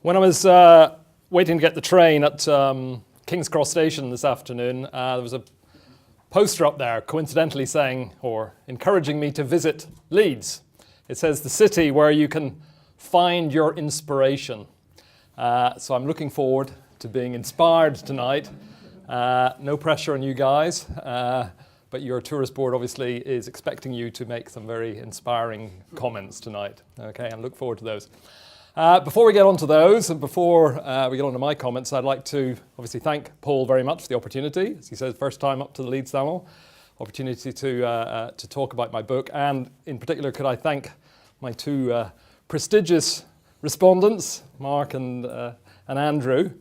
When I was waiting to get the train at King's Cross Station this afternoon, there was a poster up there coincidentally saying, or encouraging me to visit Leeds. It says the city where you can find your inspiration. So I'm looking forward to being inspired tonight. No pressure on you guys, but your tourist board obviously is expecting you to make some very inspiring comments tonight. Okay, and look forward to those. Before we get on to those, and before we get on to my comments, I'd like to obviously thank Paul very much for the opportunity. As he says, first time up to the Leeds Salon, opportunity to talk about my book. And in particular, could I thank my two prestigious respondents, Mark and Andrew,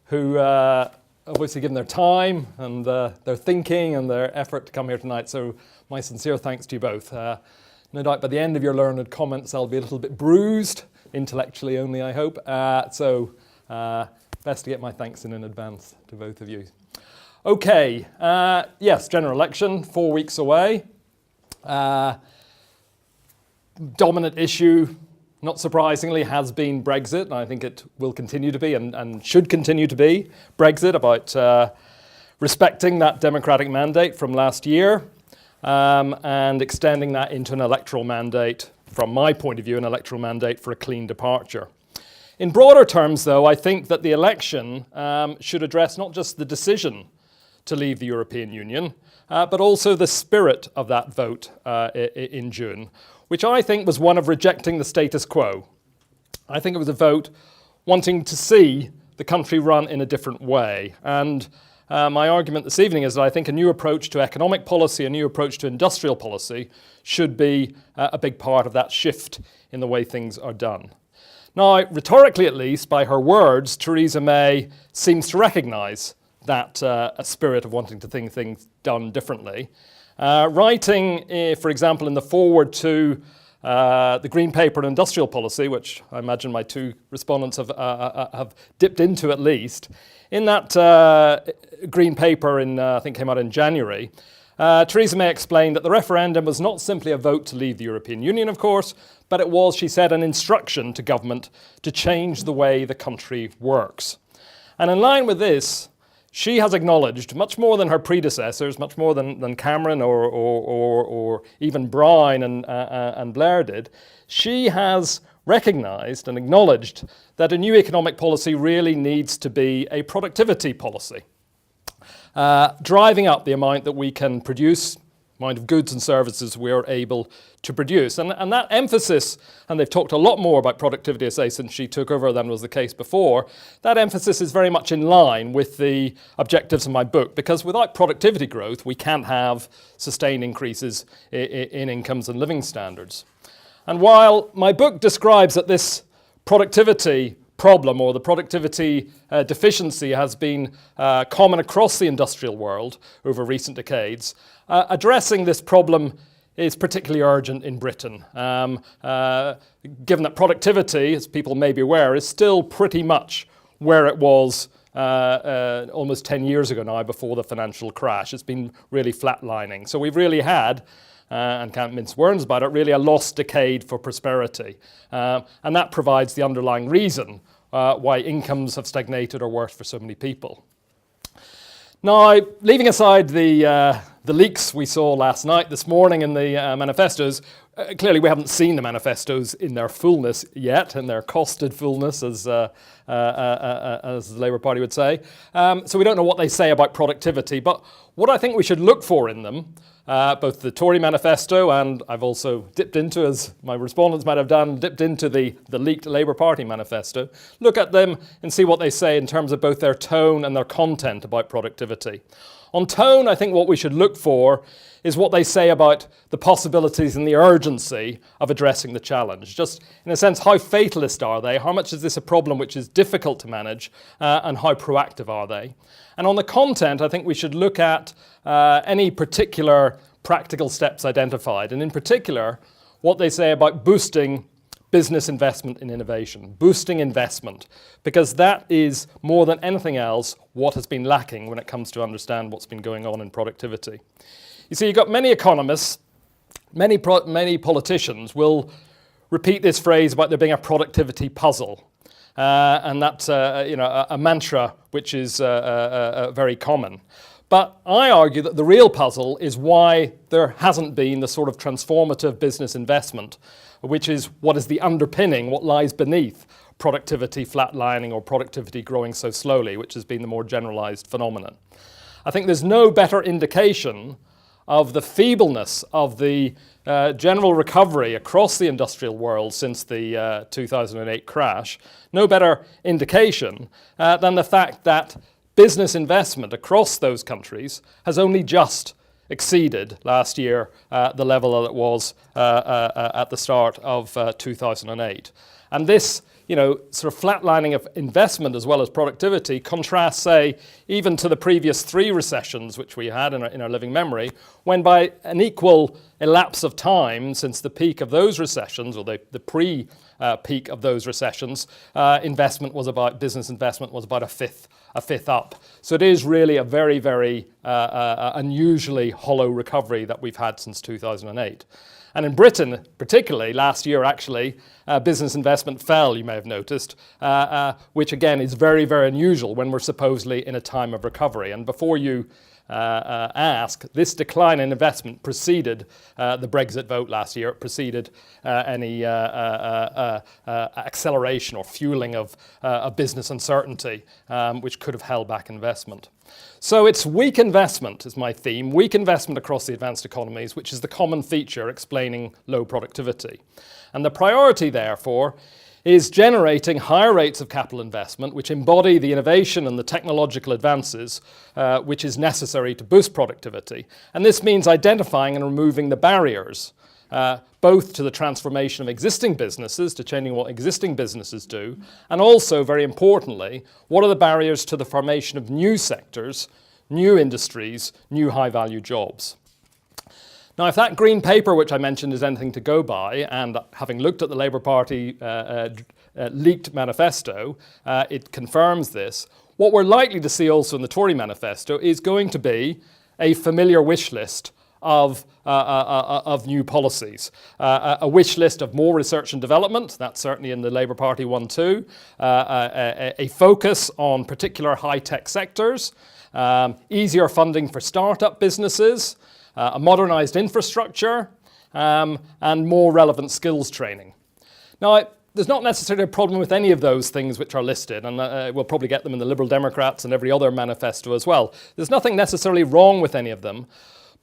who obviously given their time and their thinking and their effort to come here tonight. So my sincere thanks to you both. No doubt by the end of your learned comments, I'll be a little bit bruised, intellectually only, I hope. So best to get my thanks in advance to both of you. Okay, yes, general election, 4 weeks away. Dominant issue, not surprisingly, has been Brexit. And I think it will continue to be and should continue to be Brexit, about respecting that democratic mandate from last year. And extending that into an electoral mandate, from my point of view, an electoral mandate for a clean departure. In broader terms, though, I think that the election should address not just the decision to leave the European Union, but also the spirit of that vote in June, which I think was one of rejecting the status quo. I think it was a vote wanting to see the country run in a different way. And my argument this evening is that I think a new approach to economic policy, a new approach to industrial policy should be a big part of that shift in the way things are done. Now, rhetorically at least, by her words, Theresa May seems to recognise that a spirit of wanting to think things done differently. Writing, for example, in the foreword to the Green Paper on Industrial Policy, which I imagine my two respondents have dipped into at least, in that Green Paper, I think came out in January, Theresa May explained that the referendum was not simply a vote to leave the European Union, of course, but it was, she said, an instruction to government to change the way the country works. And in line with this, she has acknowledged, much more than her predecessors, much more than Cameron or even Brown and Blair did, she has recognised and acknowledged that a new economic policy really needs to be a productivity policy, driving up the amount that we can produce, amount of goods and services we are able to produce. And that emphasis, and they've talked a lot more about productivity, I say, since she took over than was the case before, that emphasis is very much in line with the objectives of my book, because without productivity growth, we can't have sustained increases in incomes and living standards. And while my book describes that this productivity problem or the productivity deficiency has been common across the industrial world over recent decades, addressing this problem is particularly urgent in Britain, given that productivity, as people may be aware, is still pretty much where it was almost 10 years ago now, before the financial crash. It's been really flatlining. So we've really had, and can't mince words about it, really a lost decade for prosperity. And that provides the underlying reason why incomes have stagnated or worse for so many people. Now, leaving aside the leaks we saw last night, this morning in the manifestos, clearly we haven't seen the manifestos in their fullness yet, in their costed fullness, as the Labour Party would say. So we don't know what they say about productivity, but what I think we should look for in them, both the Tory manifesto, and I've also dipped into, as my respondents might have done, dipped into the leaked Labour Party manifesto, look at them and see what they say in terms of both their tone and their content about productivity. On tone, I think what we should look for is what they say about the possibilities and the urgency of addressing the challenge. Just in a sense, how fatalist are they? How much is this a problem which is difficult to manage? And how proactive are they? And on the content, I think we should look at any particular practical steps identified. And in particular, what they say about boosting business investment in innovation, boosting investment, because that is more than anything else what has been lacking when it comes to understand what's been going on in productivity. You see, you've got many economists, many politicians will repeat this phrase about there being a productivity puzzle. And that's a mantra which is very common. But I argue that the real puzzle is why there hasn't been the sort of transformative business investment, which is what is the underpinning, what lies beneath productivity flatlining or productivity growing so slowly, which has been the more generalized phenomenon. I think there's no better indication of the feebleness of the general recovery across the industrial world since the 2008 crash, no better indication than the fact that business investment across those countries has only just exceeded last year the level that it was at the start of 2008. And this sort of flatlining of investment as well as productivity contrasts, say, even to the previous 3 recessions which we had in our living memory, when by an equal elapse of time since the peak of those recessions, or the pre-peak of those recessions, business investment was about a fifth up. So it is really a very, very unusually hollow recovery that we've had since 2008. And in Britain, particularly last year actually, business investment fell, you may have noticed, which again is very, very unusual when we're supposedly in a time of recovery. And before you ask, this decline in investment preceded the Brexit vote last year. It preceded any acceleration or fueling of business uncertainty, which could have held back investment. So it's weak investment is my theme, weak investment across the advanced economies, which is the common feature explaining low productivity. And the priority, therefore, is generating higher rates of capital investment, which embody the innovation and the technological advances which is necessary to boost productivity. And this means identifying and removing the barriers, both to the transformation of existing businesses, to changing what existing businesses do, and also, very importantly, what are the barriers to the formation of new sectors, new industries, new high-value jobs. Now, if that green paper which I mentioned is anything to go by, and having looked at the Labour Party leaked manifesto, it confirms this, what we're likely to see also in the Tory manifesto is going to be a familiar wish list of new policies. A wish list of more research and development, that's certainly in the Labour Party one too, a focus on particular high-tech sectors, easier funding for start-up businesses, a modernised infrastructure, and more relevant skills training. Now, there's not necessarily a problem with any of those things which are listed, and we'll probably get them in the Liberal Democrats and every other manifesto as well. There's nothing necessarily wrong with any of them,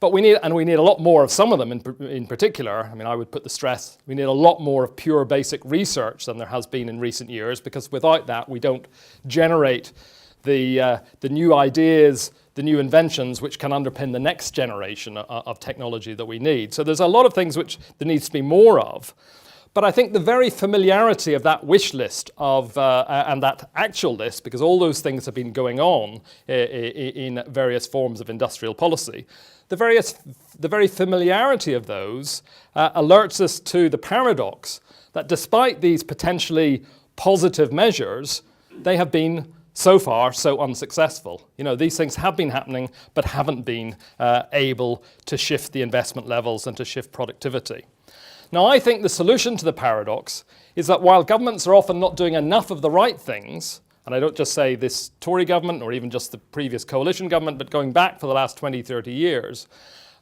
but we need a lot more of some of them in particular. I mean, I would put the stress, we need a lot more of pure basic research than there has been in recent years, because without that we don't generate the new ideas, the new inventions which can underpin the next generation of technology that we need. So there's a lot of things which there needs to be more of. But I think the very familiarity of that wish list and that actual list, because all those things have been going on in various forms of industrial policy, the very familiarity of those alerts us to the paradox that despite these potentially positive measures, they have been so far so unsuccessful. These things have been happening but haven't been able to shift the investment levels and to shift productivity. Now, I think the solution to the paradox is that while governments are often not doing enough of the right things, and I don't just say this Tory government or even just the previous coalition government, but going back for the last 20, 30 years,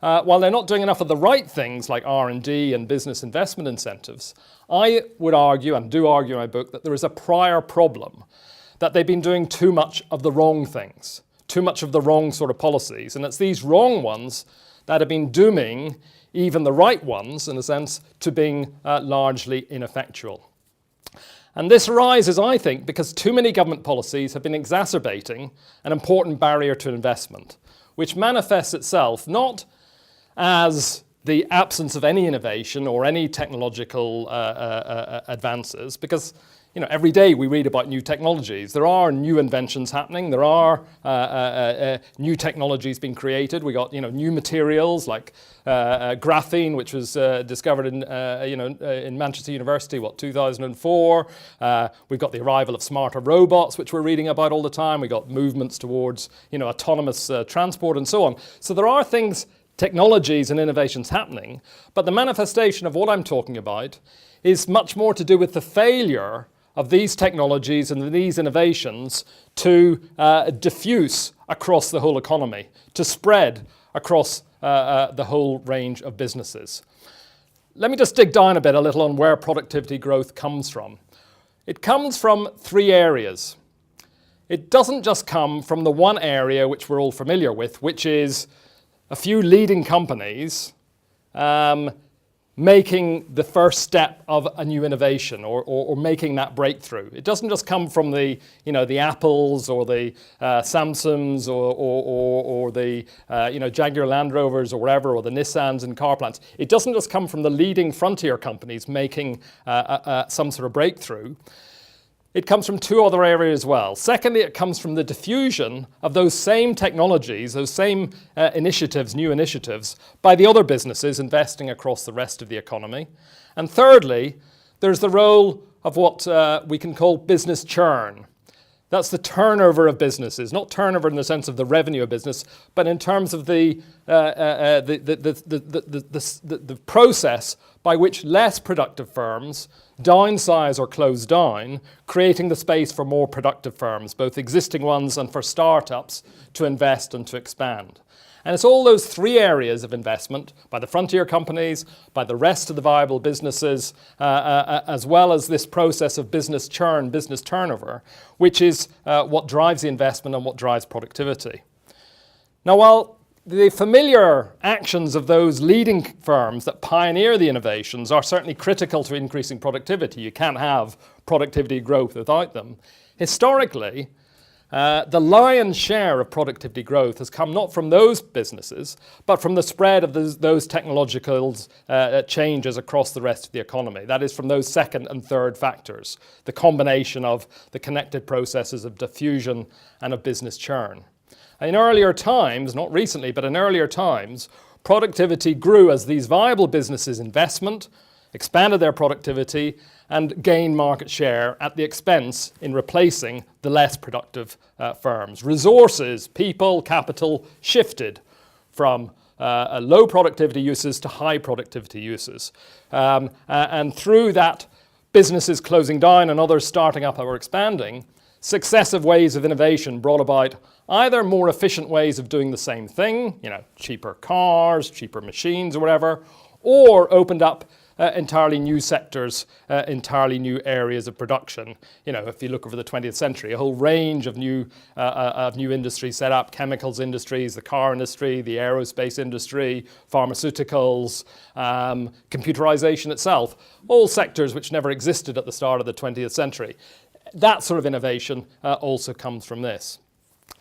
while they're not doing enough of the right things like R&D and business investment incentives, I would argue, and do argue in my book, that there is a prior problem, that they've been doing too much of the wrong things, too much of the wrong sort of policies. And it's these wrong ones that have been dooming even the right ones, in a sense, to being largely ineffectual. And this arises, I think, because too many government policies have been exacerbating an important barrier to investment, which manifests itself not as the absence of any innovation or any technological advances, because every day we read about new technologies. There are new inventions happening. There are new technologies being created. We got new materials like graphene, which was discovered in Manchester University, 2004. We've got the arrival of smarter robots, which we're reading about all the time. We got movements towards autonomous transport and so on. So there are things, technologies and innovations happening, but the manifestation of what I'm talking about is much more to do with the failure of these technologies and these innovations to diffuse across the whole economy, to spread across the whole range of businesses. Let me just dig down a little on where productivity growth comes from. It comes from three areas. It doesn't just come from the one area which we're all familiar with, which is a few leading companies making the first step of a new innovation or making that breakthrough. It doesn't just come from the Apples or the Samsungs or the Jaguar Land Rovers or whatever, or the Nissans and car plants. It doesn't just come from the leading frontier companies making some sort of breakthrough. It comes from two other areas as well. Secondly, it comes from the diffusion of those same technologies, those same initiatives, new initiatives, by the other businesses investing across the rest of the economy. And thirdly, there's the role of what we can call business churn. That's the turnover of businesses, not turnover in the sense of the revenue of business, but in terms of the process by which less productive firms downsize or close down, creating the space for more productive firms, both existing ones and for startups, to invest and to expand. And it's all those three areas of investment by the frontier companies, by the rest of the viable businesses, as well as this process of business churn, business turnover, which is what drives the investment and what drives productivity. Now, while the familiar actions of those leading firms that pioneer the innovations are certainly critical to increasing productivity, you can't have productivity growth without them. Historically, the lion's share of productivity growth has come not from those businesses, but from the spread of those technological changes across the rest of the economy. That is, from those second and third factors, the combination of the connected processes of diffusion and of business churn. In earlier times, not recently, but in earlier times, productivity grew as these viable businesses' investment expanded their productivity and gained market share at the expense in replacing the less productive firms. Resources, people, capital shifted from low productivity uses to high productivity uses. And through that, businesses closing down and others starting up or expanding, successive waves of innovation brought about either more efficient ways of doing the same thing, cheaper cars, cheaper machines or whatever, or opened up entirely new sectors, entirely new areas of production. If you look over the 20th century, a whole range of new industries set up: chemicals industries, the car industry, the aerospace industry, pharmaceuticals, computerization itself, all sectors which never existed at the start of the 20th century. That sort of innovation also comes from this.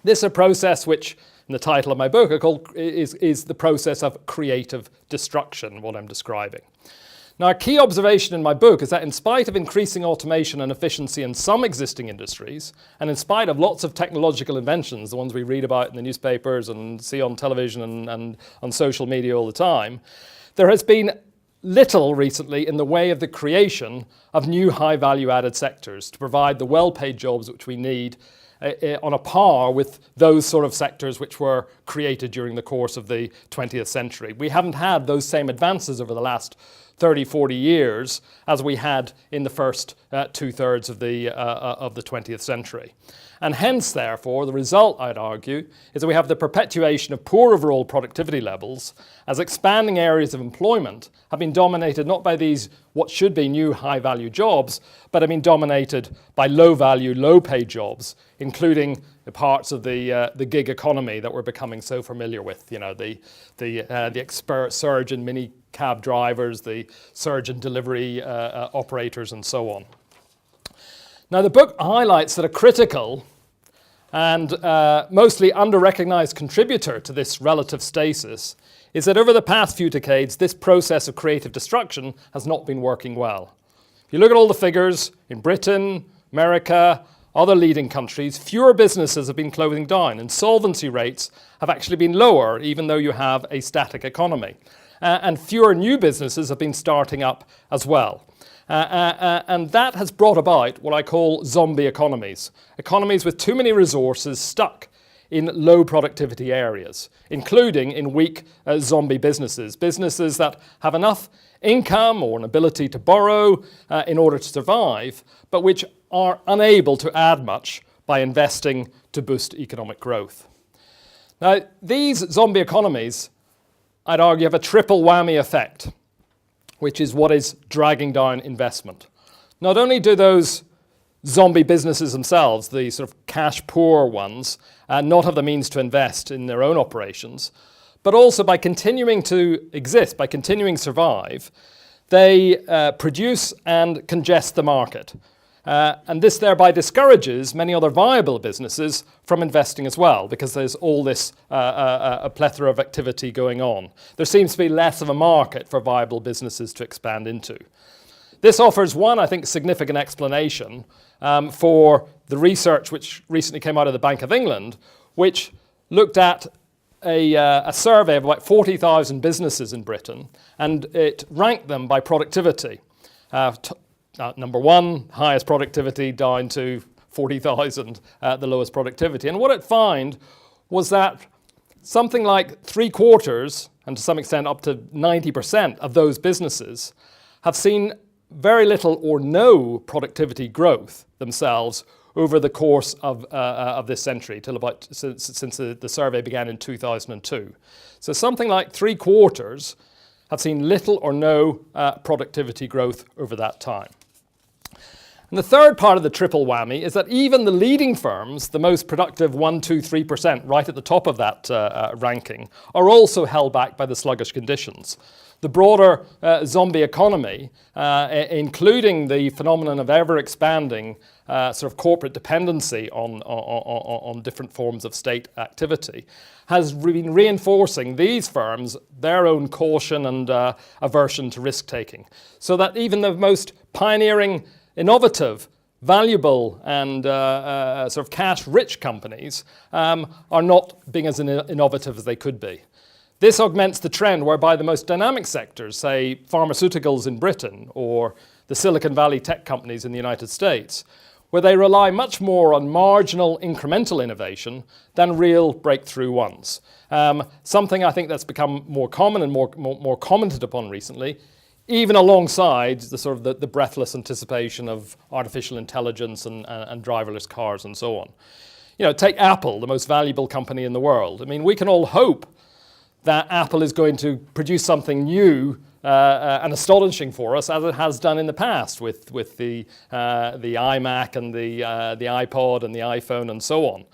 This is a process which, in the title of my book, is the process of creative destruction, what I'm describing. Now, a key observation in my book is that in spite of increasing automation and efficiency in some existing industries, and in spite of lots of technological inventions, the ones we read about in the newspapers and see on television and on social media all the time, there has been little recently in the way of the creation of new high value added sectors to provide the well-paid jobs which we need on a par with those sort of sectors which were created during the course of the 20th century. We haven't had those same advances over the last 30, 40 years as we had in the first two-thirds of the 20th century. And hence, therefore, the result, I'd argue, is that we have the perpetuation of poor overall productivity levels as expanding areas of employment have been dominated not by these what should be new high-value jobs, but have been dominated by low-value, low-paid jobs, including the parts of the gig economy that we're becoming so familiar with. The surge in mini cab drivers, the surge in delivery operators, and so on. Now, the book highlights that a critical and mostly under-recognized contributor to this relative stasis is that over the past few decades, this process of creative destruction has not been working well. If you look at all the figures in Britain, America, other leading countries, fewer businesses have been closing down. Insolvency rates have actually been lower, even though you have a static economy. And fewer new businesses have been starting up as well. And that has brought about what I call zombie economies. Economies with too many resources stuck in low productivity areas, including in weak zombie businesses. Businesses that have enough income or an ability to borrow in order to survive, but which are unable to add much by investing to boost economic growth. Now, these zombie economies, I'd argue, have a triple whammy effect, which is what is dragging down investment. Not only do those zombie businesses themselves, the sort of cash-poor ones, not have the means to invest in their own operations, but also by continuing to exist, by continuing to survive, they produce and congest the market. And this thereby discourages many other viable businesses from investing as well, because there's all this a plethora of activity going on. There seems to be less of a market for viable businesses to expand into. This offers one, I think, significant explanation for the research which recently came out of the Bank of England, which looked at a survey of about 40,000 businesses in Britain, and it ranked them by productivity. Number one, highest productivity, down to 40,000, the lowest productivity. And what it found was that something like 3/4, and to some extent up to 90% of those businesses have seen very little or no productivity growth themselves over the course of this century, till about since the survey began in 2002. So something like 3/4 have seen little or no productivity growth over that time. And the third part of the triple whammy is that even the leading firms, the most productive 1%, 2%, 3%, right at the top of that ranking, are also held back by the sluggish conditions. The broader zombie economy, including the phenomenon of ever-expanding sort of corporate dependency on different forms of state activity, has been reinforcing these firms, their own caution and aversion to risk-taking. So that even the most pioneering, innovative, valuable and sort of cash-rich companies are not being as innovative as they could be. This augments the trend whereby the most dynamic sectors, say pharmaceuticals in Britain or the Silicon Valley tech companies in the United States, where they rely much more on marginal incremental innovation than real breakthrough ones. Something I think that's become more common and more commented upon recently, even alongside the sort of the breathless anticipation of artificial intelligence and driverless cars and so on. You know, take Apple, the most valuable company in the world. I mean, we can all hope that Apple is going to produce something new and astonishing for us, as it has done in the past with the iMac and the iPod and the iPhone and so on.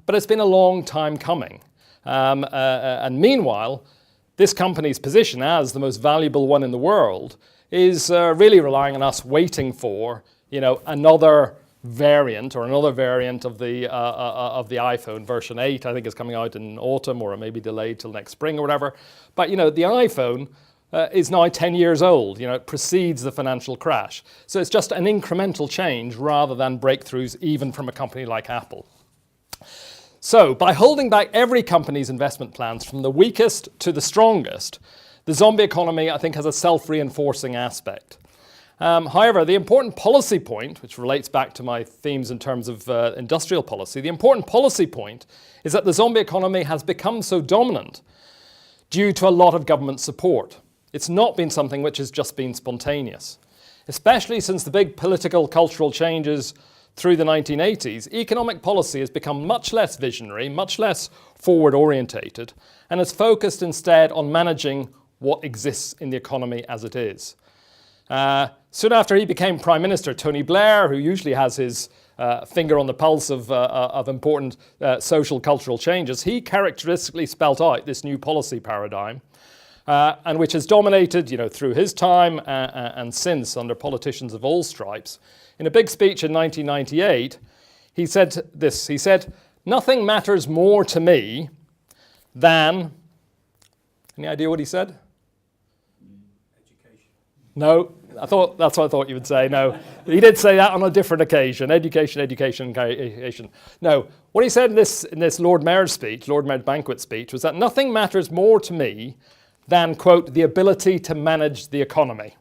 But it's been a long time coming. And meanwhile, this company's position as the most valuable one in the world is really relying on us waiting for, you know, another variant of the iPhone. Version 8, I think, is coming out in autumn, or it may be delayed till next spring or whatever. But, you know, the iPhone is now 10 years old. You know, it precedes the financial crash. So it's just an incremental change rather than breakthroughs even from a company like Apple. So by holding back every company's investment plans from the weakest to the strongest, the zombie economy, I think, has a self-reinforcing aspect. However, the important policy point, which relates back to my themes in terms of industrial policy, the important policy point is that the zombie economy has become so dominant due to a lot of government support. It's not been something which has just been spontaneous. Especially since the big political, cultural changes through the 1980s, economic policy has become much less visionary, much less forward-orientated, and is focused instead on managing what exists in the economy as it is. Soon after he became Prime Minister, Tony Blair, who usually has his finger on the pulse of important social cultural changes, he characteristically spelt out this new policy paradigm, and which has dominated, you know, through his time and since under politicians of all stripes. In a big speech in 1998, he said this. He said, "Nothing matters more to me than..." Any idea what he said? Education. No. That's what I thought you would say. No, he did say that on a different occasion. Education. No, what he said in this Lord Mayor's speech, Lord Mayor's banquet speech, was that nothing matters more to me than, quote, the ability to manage the economy.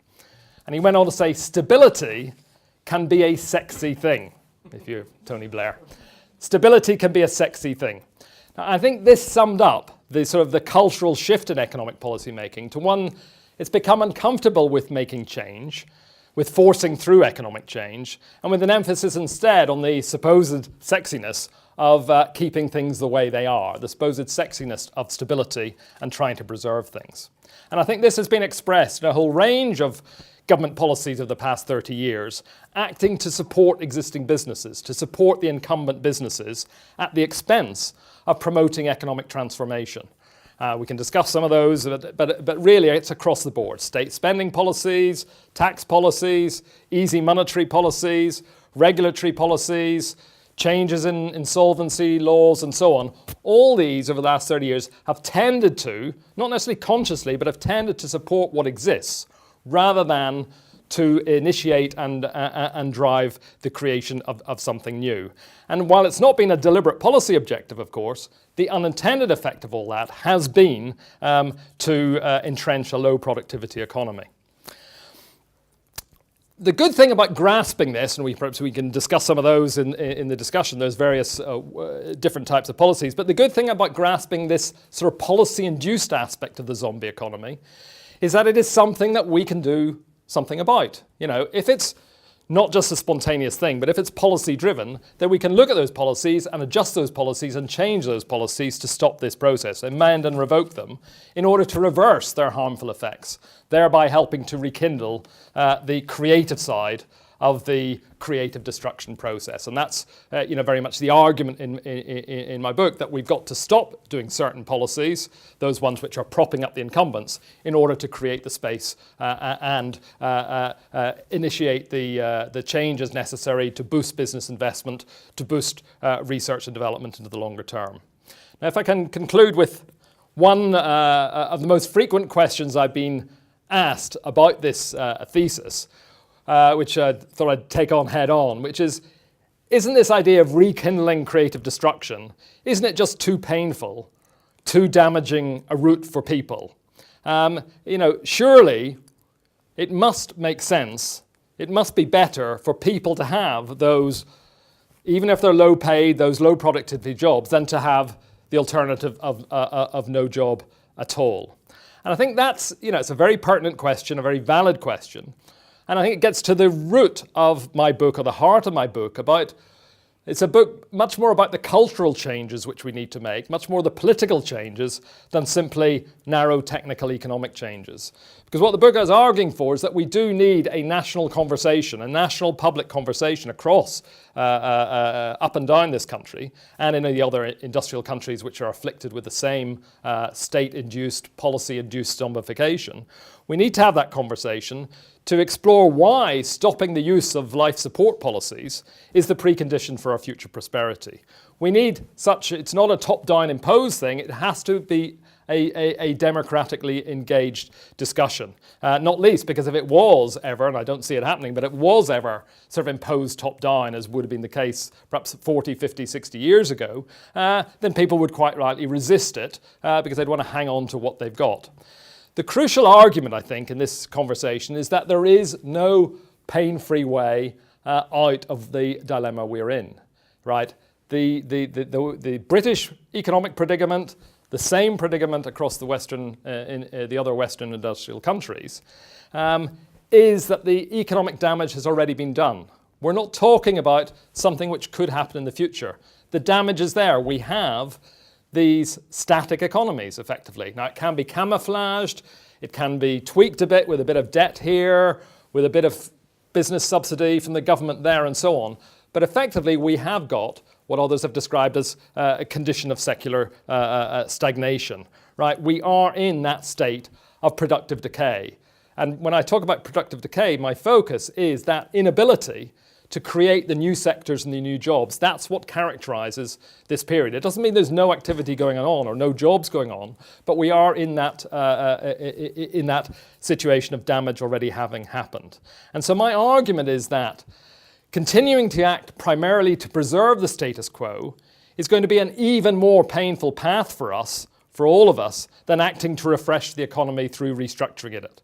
And he went on to say, stability can be a sexy thing, if you're Tony Blair. Stability can be a sexy thing. Now, I think this summed up the sort of the cultural shift in economic policy making to one. It's become uncomfortable with making change with forcing through economic change, and with an emphasis instead on the supposed sexiness of keeping things the way they are, the supposed sexiness of stability and trying to preserve things. And I think this has been expressed in a whole range of government policies of the past 30 years, acting to support existing businesses, to support the incumbent businesses at the expense of promoting economic transformation. We can discuss some of those, but really it's across the board. State spending policies, tax policies, easy monetary policies, regulatory policies, changes in insolvency laws and so on. All these over the last 30 years have tended to, not necessarily consciously, but have tended to support what exists rather than to initiate and drive the creation of something new. And while it's not been a deliberate policy objective, of course, the unintended effect of all that has been to entrench a low productivity economy. The good thing about grasping this, and perhaps we can discuss some of those in the discussion, there's various different types of policies, but the good thing about grasping this sort of policy-induced aspect of the zombie economy is that it is something that we can do something about. You know, if it's not just a spontaneous thing, but if it's policy-driven, then we can look at those policies and adjust those policies and change those policies to stop this process, amend and revoke them in order to reverse their harmful effects, thereby helping to rekindle the creative side of the creative destruction process. And that's very much the argument in my book, that we've got to stop doing certain policies, those ones which are propping up the incumbents, in order to create the space and initiate the changes necessary to boost business investment, to boost research and development into the longer term. Now, if I can conclude with one of the most frequent questions I've been asked about this thesis, which I thought I'd take on head on, which is, isn't this idea of rekindling creative destruction, isn't it just too painful, too damaging a route for people? Surely it must make sense, it must be better for people to have those, even if they're low paid, those low productivity jobs, than to have the alternative of no job at all. And I think that's, it's a very pertinent question, a very valid question. And I think it gets to the root of my book, or the heart of my book, it's a book much more about the cultural changes which we need to make, much more the political changes than simply narrow technical economic changes. Because what the book is arguing for is that we do need a national conversation, a national public conversation across up and down this country and in the other industrial countries which are afflicted with the same state-induced, policy-induced zombification. We need to have that conversation to explore why stopping the use of life support policies is the precondition for our future prosperity. We need it's not a top-down imposed thing, it has to be a democratically engaged discussion. Not least because if it was ever, and I don't see it happening, but it was ever sort of imposed top-down, as would have been the case perhaps 40, 50, 60 years ago, then people would quite rightly resist it because they'd want to hang on to what they've got. The crucial argument, I think, in this conversation is that there is no pain-free way out of the dilemma we're in, right? The British economic predicament, the same predicament across the the other Western industrial countries, is that the economic damage has already been done. We're not talking about something which could happen in the future. The damage is there. We have these static economies, effectively. Now, it can be camouflaged, it can be tweaked a bit with a bit of debt here, with a bit of business subsidy from the government there, and so on. But effectively, we have got what others have described as a condition of secular stagnation, right? We are in that state of productive decay. And when I talk about productive decay, my focus is that inability to create the new sectors and the new jobs. That's what characterizes this period. It doesn't mean there's no activity going on or no jobs going on, but we are in that situation of damage already having happened. And so my argument is that continuing to act primarily to preserve the status quo is going to be an even more painful path for us, for all of us, than acting to refresh the economy through restructuring it.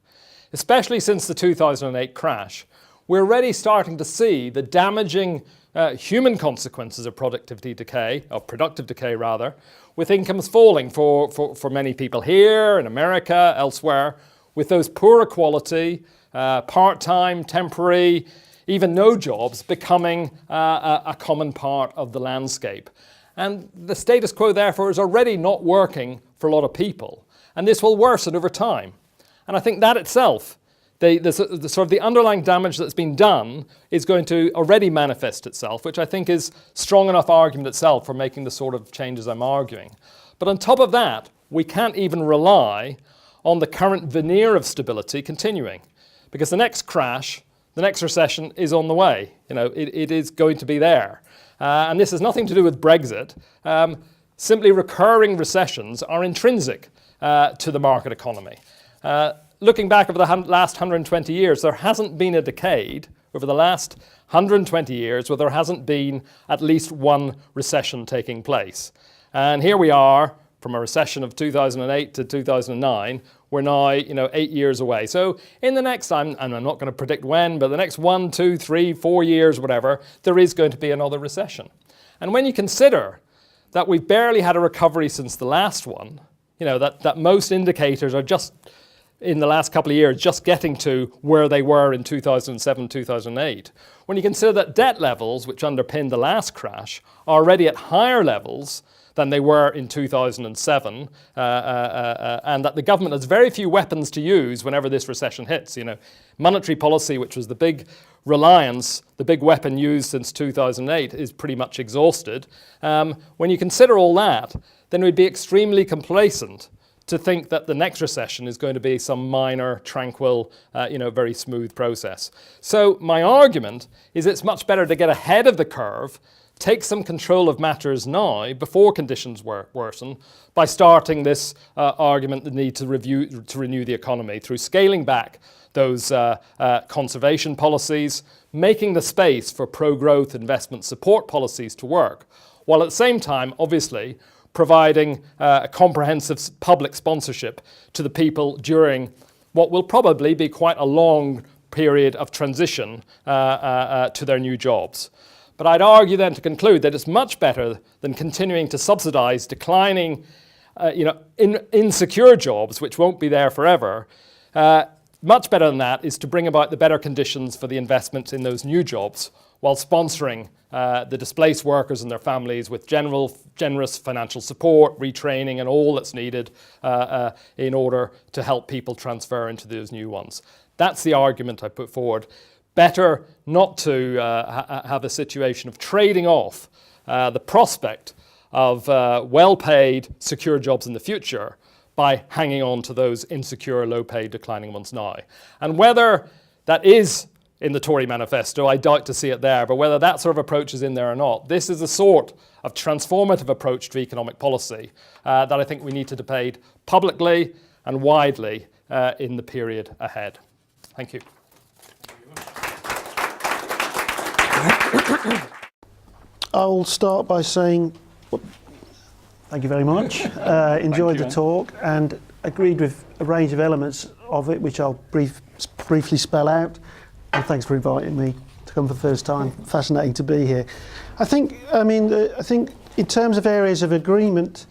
Especially since the 2008 crash, we're already starting to see the damaging human consequences of productivity decay, or productive decay rather, with incomes falling for many people here, in America, elsewhere, with those poorer quality, part-time, temporary, even no jobs becoming a common part of the landscape. And the status quo, therefore, is already not working for a lot of people. And this will worsen over time. And I think that itself, the sort of the underlying damage that's been done is going to already manifest itself, which I think is strong enough argument itself for making the sort of changes I'm arguing. But on top of that, we can't even rely on the current veneer of stability continuing, because the next crash, the next recession is on the way. It is going to be there. And this has nothing to do with Brexit. Simply recurring recessions are intrinsic to the market economy. Looking back over the last 120 years, there hasn't been a decade over the last 120 years where there hasn't been at least one recession taking place. And here we are, from a recession of 2008 to 2009, we're now 8 years away. So in the next time, and I'm not going to predict when, but the next 1, 2, 3, 4 years, whatever, there is going to be another recession. And when you consider that we've barely had a recovery since the last one, that most indicators are just, in the last couple of years, just getting to where they were in 2007, 2008. When you consider that debt levels, which underpinned the last crash, are already at higher levels than they were in 2007, and that the government has very few weapons to use whenever this recession hits. Monetary policy, which was the big reliance, the big weapon used since 2008, is pretty much exhausted. When you consider all that, then we'd be extremely complacent to think that the next recession is going to be some minor, tranquil, very smooth process. So my argument is it's much better to get ahead of the curve, take some control of matters now before conditions worsen, by starting this argument, the need to renew the economy through scaling back those conservation policies, making the space for pro-growth investment support policies to work, while at the same time, obviously, providing a comprehensive public sponsorship to the people during what will probably be quite a long period of transition to their new jobs. But I'd argue then to conclude that it's much better than continuing to subsidise declining, insecure jobs, which won't be there forever. Much better than that is to bring about the better conditions for the investment in those new jobs, while sponsoring the displaced workers and their families with generous financial support, retraining, and all that's needed in order to help people transfer into those new ones. That's the argument I put forward. Better not to have a situation of trading off the prospect of well-paid, secure jobs in the future by hanging on to those insecure, low-paid, declining ones now. And whether that is in the Tory manifesto, I doubt to see it there, but whether that sort of approach is in there or not, this is the sort of transformative approach to economic policy that I think we need to debate publicly and widely in the period ahead. Thank you. I'll start by saying thank you very much. Enjoyed the talk and agreed with a range of elements of it, which I'll briefly spell out. And thanks for inviting me to come for the first time. Fascinating to be here. I think in terms of areas of agreement,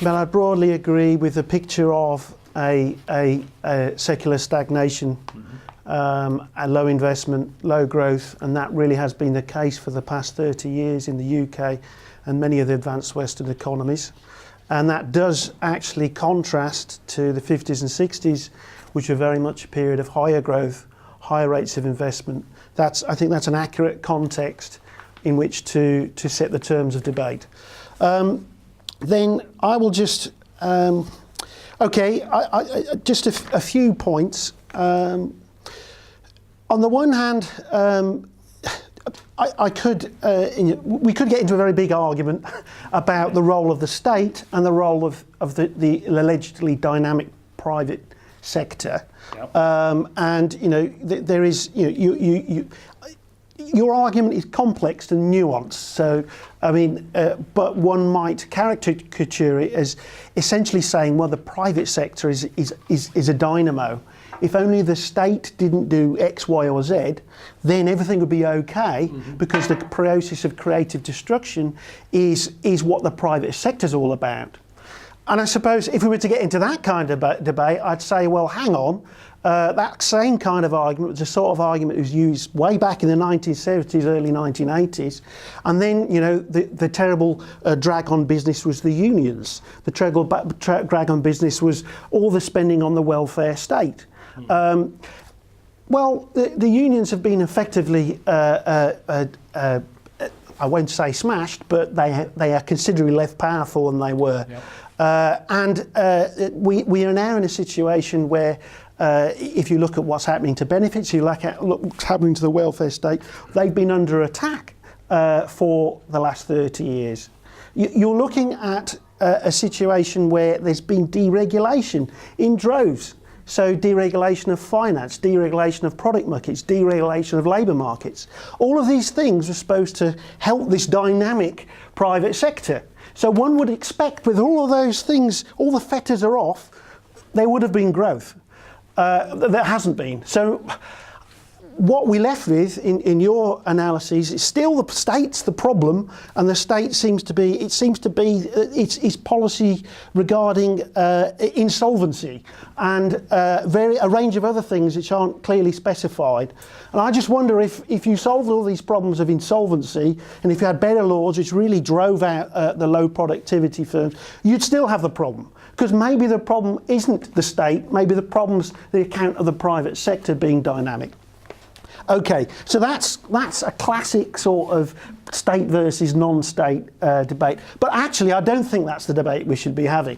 I broadly agree with the picture of a secular stagnation. And low investment, low growth, and that really has been the case for the past 30 years in the UK and many of the advanced Western economies. And that does actually contrast to the 50s and 60s, which were very much a period of higher growth, higher rates of investment. I think that's an accurate context in which to set the terms of debate. Then I will just, just a few points. On the one hand, we could get into a very big argument about the role of the state and the role of the allegedly dynamic private sector. Yep. There is your argument is complex and nuanced. So, but one might caricature it as essentially saying, well, the private sector is a dynamo. If only the state didn't do X, Y, or Z, then everything would be okay, because the process of creative destruction is what the private sector is all about. And I suppose if we were to get into that kind of debate, I'd say, well, hang on, That same kind of argument was the sort of argument that was used way back in the 1970s, early 1980s. And then, you know, the terrible drag on business was the unions. The terrible drag on business was all the spending on the welfare state. Well, the unions have been effectively, I won't say smashed, but they are considerably less powerful than they were. Yep. We are now in a situation where if you look at what's happening to benefits, you look at what's happening to the welfare state, they've been under attack for the last 30 years. You're looking at a situation where there's been deregulation in droves. So deregulation of finance, deregulation of product markets, deregulation of labour markets. All of these things are supposed to help this dynamic private sector. So one would expect with all of those things, all the fetters are off, there would have been growth. There hasn't been. So what we're left with in your analyses is still the state's the problem, and the state seems to be its policy regarding insolvency and a range of other things which aren't clearly specified. And I just wonder if you solved all these problems of insolvency, and if you had better laws which really drove out the low productivity firms, you'd still have the problem. Because maybe the problem isn't the state, maybe the problem's the account of the private sector being dynamic. Okay, so that's a classic sort of state versus non-state debate. But actually, I don't think that's the debate we should be having.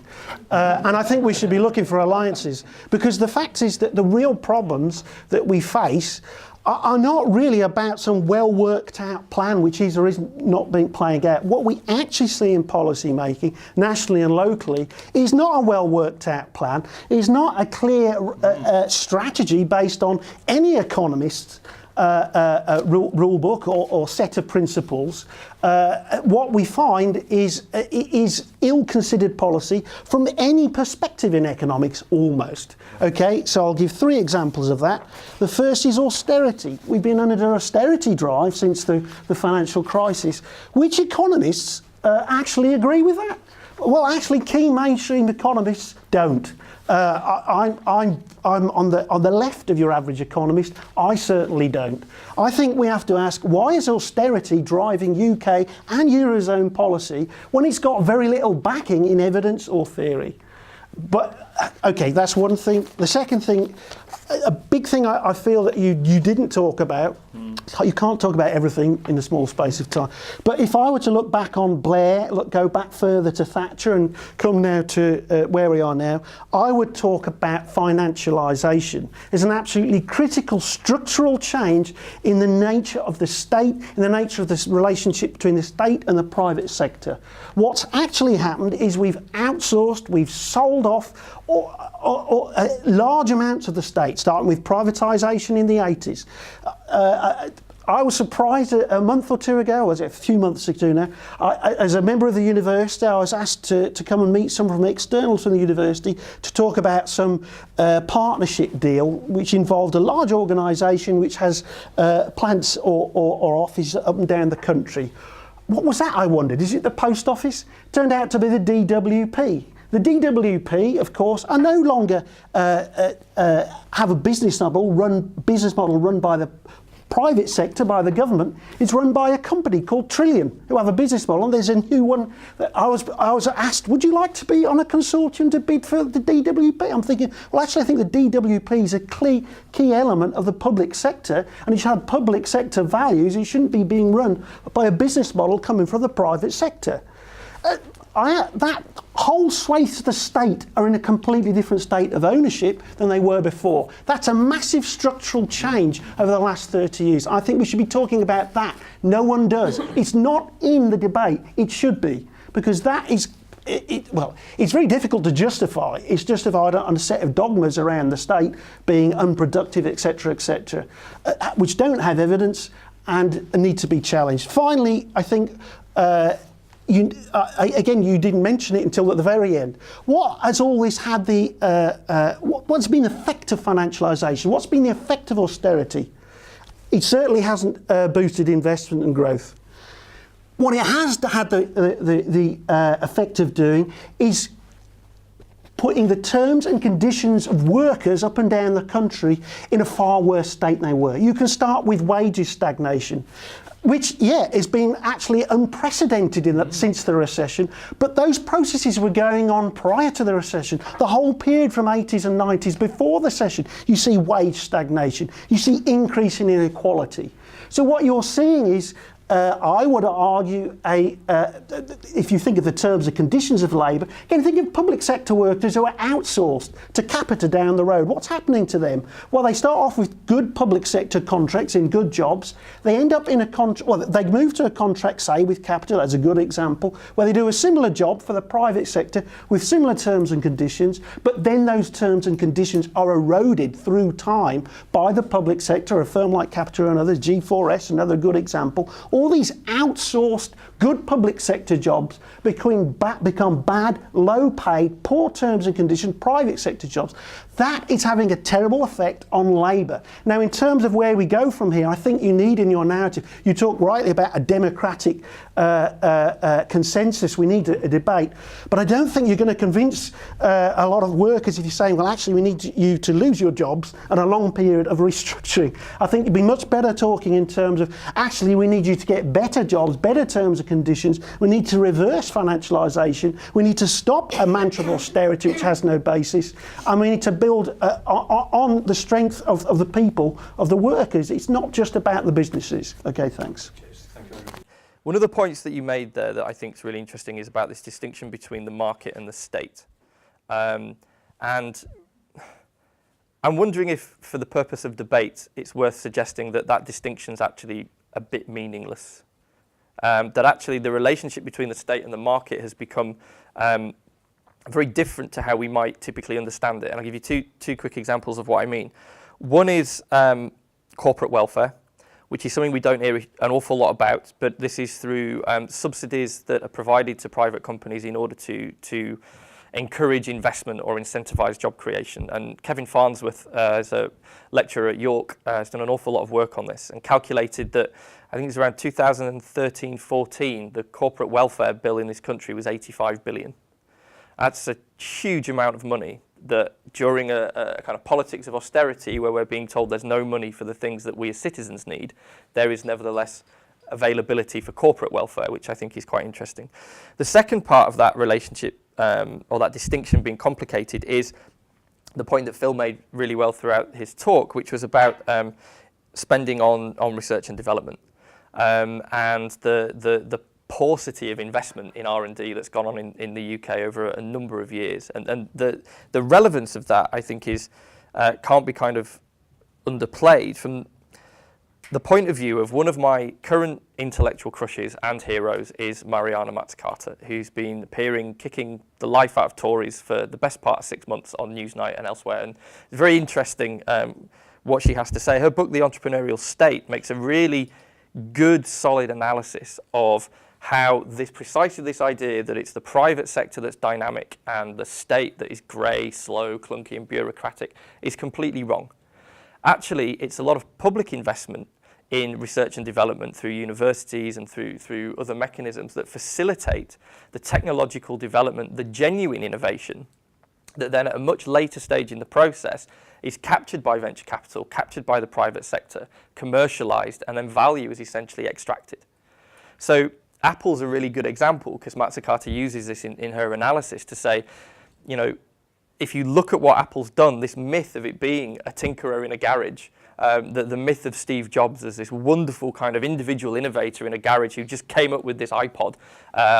And I think we should be looking for alliances. Because the fact is that the real problems that we face are not really about some well-worked-out plan which is or isn't not being playing out. What we actually see in policy making, nationally and locally, is not a well-worked-out plan. It's not a clear strategy based on any economist's rule book or set of principles. What we find is ill-considered policy from any perspective in economics, almost. Okay, so I'll give 3 examples of that. The first is austerity. We've been under an austerity drive since the financial crisis. Which economists actually agree with that? Well, actually, key mainstream economists don't. I'm on the left of your average economist. I certainly don't. I think we have to ask, why is austerity driving UK and Eurozone policy when it's got very little backing in evidence or theory? But, okay, that's one thing. The second thing, a big thing I feel that you didn't talk about, you can't talk about everything in a small space of time, but if I were to look back on Blair, go back further to Thatcher and come now to where we are now, I would talk about financialisation as an absolutely critical structural change in the nature of the state, in the nature of this relationship between the state and the private sector. What's actually happened is we've outsourced, we've sold off large amounts of the state, starting with privatisation in the 80s. I was surprised a month or two ago, was it a few months ago now, as a member of the university, I was asked to come and meet some from externals from the university to talk about some partnership deal which involved a large organisation which has plants or offices up and down the country. What was that, I wondered? Is it the post office? Turned out to be the DWP. The DWP, of course, are no longer have a business model run by the private sector, by the government. It's run by a company called Trillion, who have a business model. And there's a new one. I was asked, would you like to be on a consortium to bid for the DWP? I'm thinking, well, actually, I think the DWP is a key element of the public sector, and it should have public sector values. It shouldn't be being run by a business model coming from the private sector. That whole swathe of the state are in a completely different state of ownership than they were before. That's a massive structural change over the last 30 years. I think we should be talking about that. No one does. It's not in the debate. It should be, because that is, well, it's very difficult to justify. It's justified on a set of dogmas around the state being unproductive, etc., etc., which don't have evidence and need to be challenged. Finally, I think again, you didn't mention it until at the very end. What has always had what's been the effect of financialisation? What's been the effect of austerity? It certainly hasn't boosted investment and growth. What it has had the effect of doing is putting the terms and conditions of workers up and down the country in a far worse state than they were. You can start with wages stagnation, which, yeah, has been actually unprecedented since the recession, but those processes were going on prior to the recession. The whole period from 80s and 90s before the recession, you see wage stagnation, you see increase in inequality. So what you're seeing is, I would argue, if you think of the terms and conditions of labour, again, think of public sector workers who are outsourced to Capita down the road. What's happening to them? Well, they start off with good public sector contracts in good jobs. They end up in a contract, well, they move to a contract, say, with Capita, that's a good example, where they do a similar job for the private sector with similar terms and conditions, but then those terms and conditions are eroded through time by the public sector, a firm like Capita and others, G4S, another good example. All these outsourced good public sector jobs become bad, low paid, poor terms and conditions, private sector jobs. That is having a terrible effect on labour. Now, in terms of where we go from here, I think you need in your narrative, you talk rightly about a democratic consensus. We need a debate, but I don't think you're going to convince a lot of workers if you're saying, well, actually, we need you to lose your jobs and a long period of restructuring. I think you'd be much better talking in terms of, actually, we need you to get better jobs, better terms and conditions. We need to reverse financialisation. We need to stop a mantra of austerity which has no basis, and we need to build on the strength of the people, of the workers. It's not just about the businesses. Okay, thanks. One of the points that you made there that I think is really interesting is about this distinction between the market and the state. And I'm wondering if, for the purpose of debate, it's worth suggesting that that distinction is actually a bit meaningless. That actually the relationship between the state and the market has become very different to how we might typically understand it. And I'll give you two quick examples of what I mean. One is corporate welfare, which is something we don't hear an awful lot about, but this is through subsidies that are provided to private companies in order to encourage investment or incentivise job creation. And Kevin Farnsworth, as a lecturer at York, has done an awful lot of work on this and calculated that, I think it's around 2013-14, the corporate welfare bill in this country was 85 billion. That's a huge amount of money that during a kind of politics of austerity where we're being told there's no money for the things that we as citizens need, there is nevertheless availability for corporate welfare, which I think is quite interesting. The second part of that relationship, or that distinction being complicated, is the point that Phil made really well throughout his talk, which was about spending on research and development, and the paucity of investment in R&D that's gone on in the UK over a number of years. And the relevance of that, I think, is can't be kind of underplayed from the point of view of one of my current intellectual crushes and heroes is Mariana Mazzucato, who's been appearing, kicking the life out of Tories for the best part of 6 months on Newsnight and elsewhere. And it's very interesting what she has to say. Her book, The Entrepreneurial State, makes a really good, solid analysis of how precisely this idea that it's the private sector that's dynamic and the state that is grey, slow, clunky and bureaucratic is completely wrong. Actually, it's a lot of public investment in research and development through universities and through other mechanisms that facilitate the technological development, the genuine innovation that then at a much later stage in the process is captured by venture capital, captured by the private sector, commercialised, and then value is essentially extracted. So Apple's a really good example because Mazzucato uses this in her analysis to say, you know, if you look at what Apple's done, this myth of it being a tinkerer in a garage, the myth of Steve Jobs as this wonderful kind of individual innovator in a garage who just came up with this iPod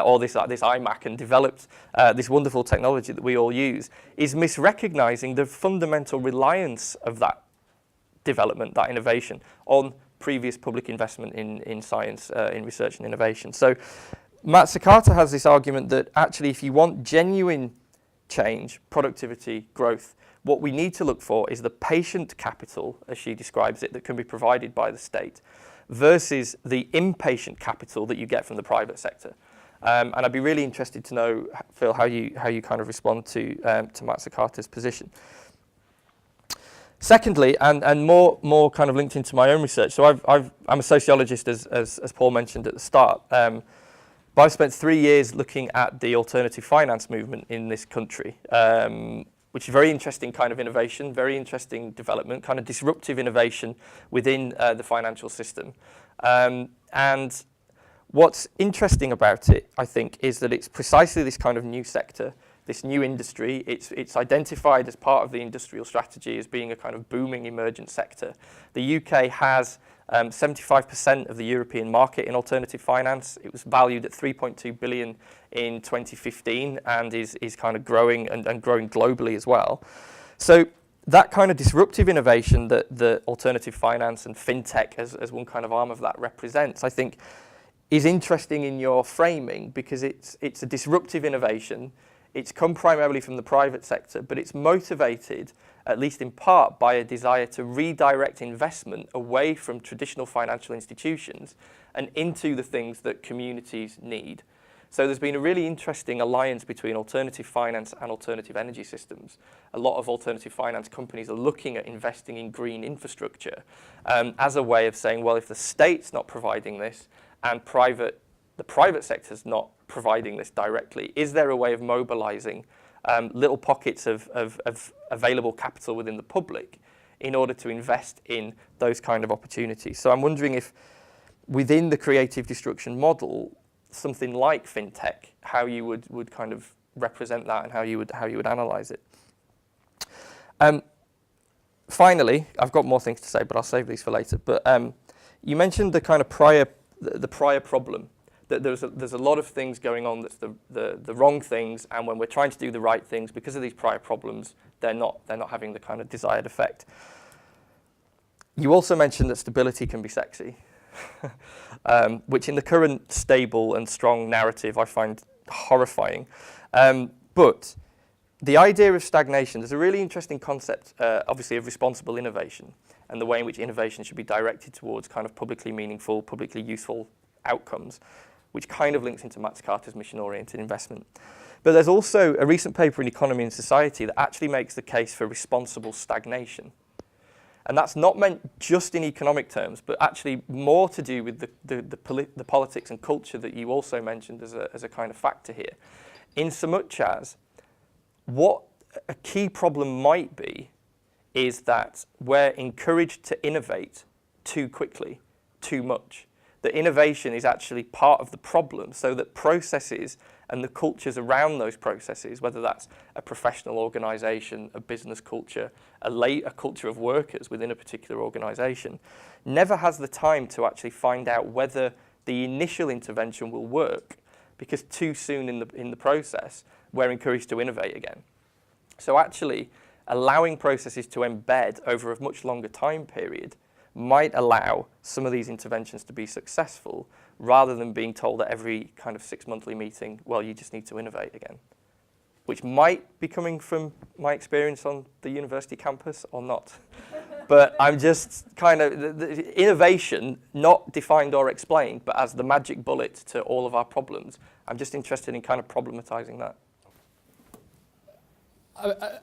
or this iMac and developed this wonderful technology that we all use, is misrecognizing the fundamental reliance of that development, that innovation, on previous public investment in science, in research and innovation. So Mazzucato has this argument that actually if you want genuine change, productivity, growth, what we need to look for is the patient capital, as she describes it, that can be provided by the state versus the impatient capital that you get from the private sector. And I'd be really interested to know, Phil, how you kind of respond to Mazzucato's position. Secondly, and more kind of linked into my own research, so I'm a sociologist, as Paul mentioned at the start. But I've spent 3 years looking at the alternative finance movement in this country, which is very interesting kind of innovation, very interesting development, kind of disruptive innovation within the financial system. And what's interesting about it, I think, is that it's precisely this kind of new sector, this new industry. It's identified as part of the industrial strategy as being a kind of booming emergent sector. The UK has 75% of the European market in alternative finance. It was valued at 3.2 billion in 2015 and is kind of growing and growing globally as well. So that kind of disruptive innovation that the alternative finance and fintech as one kind of arm of that represents, I think, is interesting in your framing because it's a disruptive innovation. It's come primarily from the private sector, but it's motivated, at least in part, by a desire to redirect investment away from traditional financial institutions and into the things that communities need. So there's been a really interesting alliance between alternative finance and alternative energy systems. A lot of alternative finance companies are looking at investing in green infrastructure as a way of saying, well, if the state's not providing this and the private sector's not providing this directly, is there a way of mobilizing little pockets of available capital within the public in order to invest in those kind of opportunities? So I'm wondering if within the creative destruction model, something like fintech, how you would kind of represent that and how you would analyze it. Finally, I've got more things to say, but I'll save these for later. But you mentioned the kind of prior problem, that there's a lot of things going on that's the wrong things, and when we're trying to do the right things, because of these prior problems, they're not having the kind of desired effect. You also mentioned that stability can be sexy, which in the current stable and strong narrative I find horrifying. But the idea of stagnation, there's a really interesting concept, obviously, of responsible innovation and the way in which innovation should be directed towards kind of publicly meaningful, publicly useful outcomes, which kind of links into Max Carter's mission-oriented investment. But there's also a recent paper in Economy and Society that actually makes the case for responsible stagnation. And that's not meant just in economic terms, but actually more to do with the politics and culture that you also mentioned as a kind of factor here. In so much as what a key problem might be is that we're encouraged to innovate too quickly, too much. That innovation is actually part of the problem, so that processes and the cultures around those processes, whether that's a professional organisation, a business culture, a culture of workers within a particular organisation, never has the time to actually find out whether the initial intervention will work, because too soon in the process, we're encouraged to innovate again. So actually, allowing processes to embed over a much longer time period might allow some of these interventions to be successful, rather than being told at every kind of 6-monthly meeting, well, you just need to innovate again, which might be coming from my experience on the university campus or not. But I'm just kind of, the innovation, not defined or explained, but as the magic bullet to all of our problems. I'm just interested in kind of problematizing that.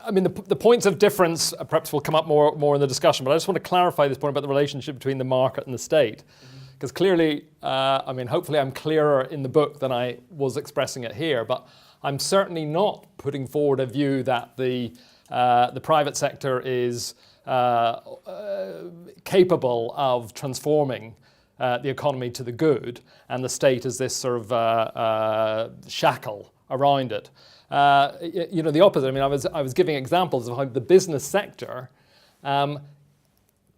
I mean, the points of difference perhaps will come up more in the discussion, but I just want to clarify this point about the relationship between the market and the state. Because clearly, I mean, hopefully I'm clearer in the book than I was expressing it here, but I'm certainly not putting forward a view that the private sector is capable of transforming the economy to the good, and the state is this sort of shackle around it. You know, the opposite. I mean, I was giving examples of how the business sector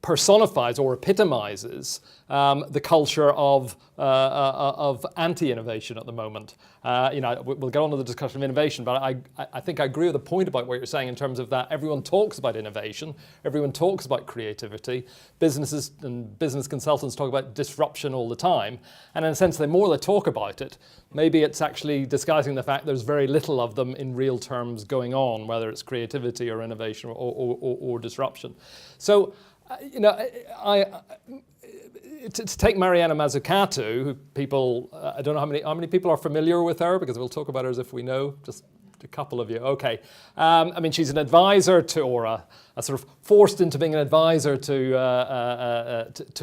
personifies or epitomizes the culture of anti-innovation at the moment. You know, we'll get on to the discussion of innovation, but I think I agree with the point about what you're saying in terms of that everyone talks about innovation, everyone talks about creativity, businesses and business consultants talk about disruption all the time, and in a sense, the more they talk about it, maybe it's actually disguising the fact there's very little of them in real terms going on, whether it's creativity or innovation or disruption. So, you know, to take Mariana Mazzucato, who people, I don't know how many people are familiar with her, because we'll talk about her as if we know, just A couple of you, okay. I mean, she's an advisor to, or a sort of forced into being an advisor to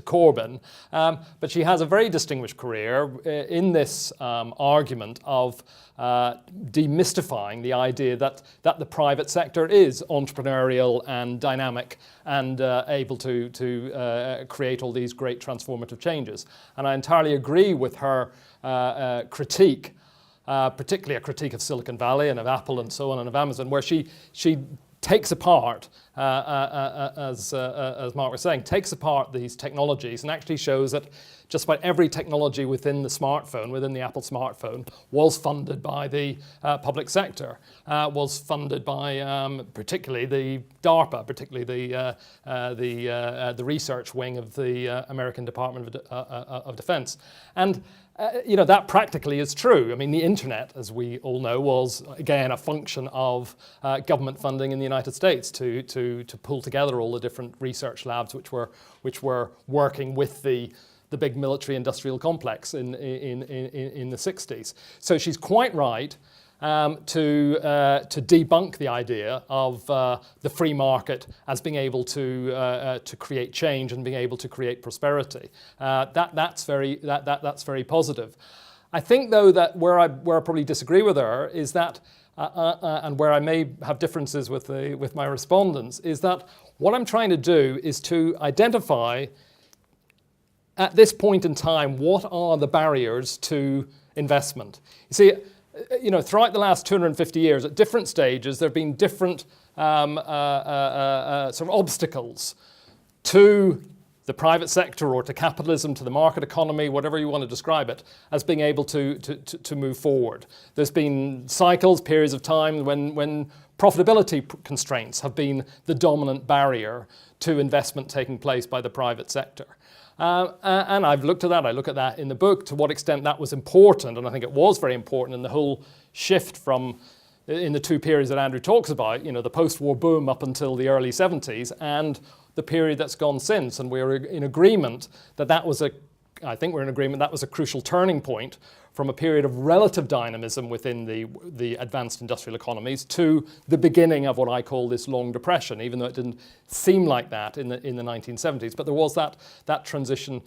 Corbyn, but she has a very distinguished career in this argument of demystifying the idea that the private sector is entrepreneurial and dynamic and able to create all these great transformative changes. And I entirely agree with her critique, particularly a critique of Silicon Valley and of Apple and so on and of Amazon, where she takes apart, as Mark was saying, takes apart these technologies and actually shows that just about every technology within the smartphone, within the Apple smartphone, was funded by the public sector, was funded by particularly the DARPA, particularly the research wing of the American Department of Defense. And that practically is true. I mean, the internet, as we all know, was again a function of government funding in the United States to pull together all the different research labs which were working with the big military-industrial complex in the 60s. So she's quite right to debunk the idea of the free market as being able to create change and being able to create prosperity. That's very positive. I think, though, that where I probably disagree with her is that, and where I may have differences with my respondents, is that what I'm trying to do is to identify at this point in time what are the barriers to investment. You see, throughout the last 250 years, at different stages, there have been different sort of obstacles to the private sector or to capitalism, to the market economy, whatever you want to describe it, as being able to move forward. There's been cycles, periods of time when profitability constraints have been the dominant barrier to investment taking place by the private sector. And I've looked at that. I look at that in the book, to what extent that was important, and I think it was very important in the whole shift from, in the two periods that Andrew talks about, the post-war boom up until the early 70s and the period that's gone since. And we're in agreement that was a crucial turning point from a period of relative dynamism within the advanced industrial economies to the beginning of what I call this long depression, even though it didn't seem like that in the 1970s. But there was that transition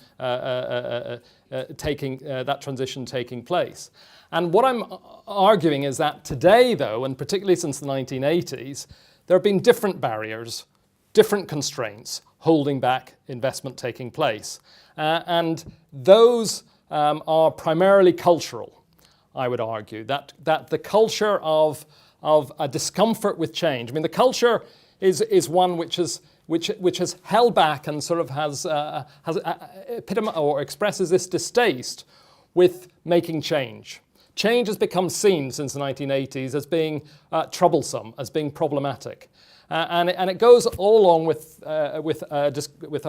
taking place. And what I'm arguing is that today, though, and particularly since the 1980s, there have been different barriers, different constraints holding back investment taking place. And those are primarily cultural, I would argue, that the culture of a discomfort with change. I mean, the culture is one which has held back and sort of has epitomized or expresses this distaste with making change. Change has become seen since the 1980s as being troublesome, as being problematic. And it goes all along with a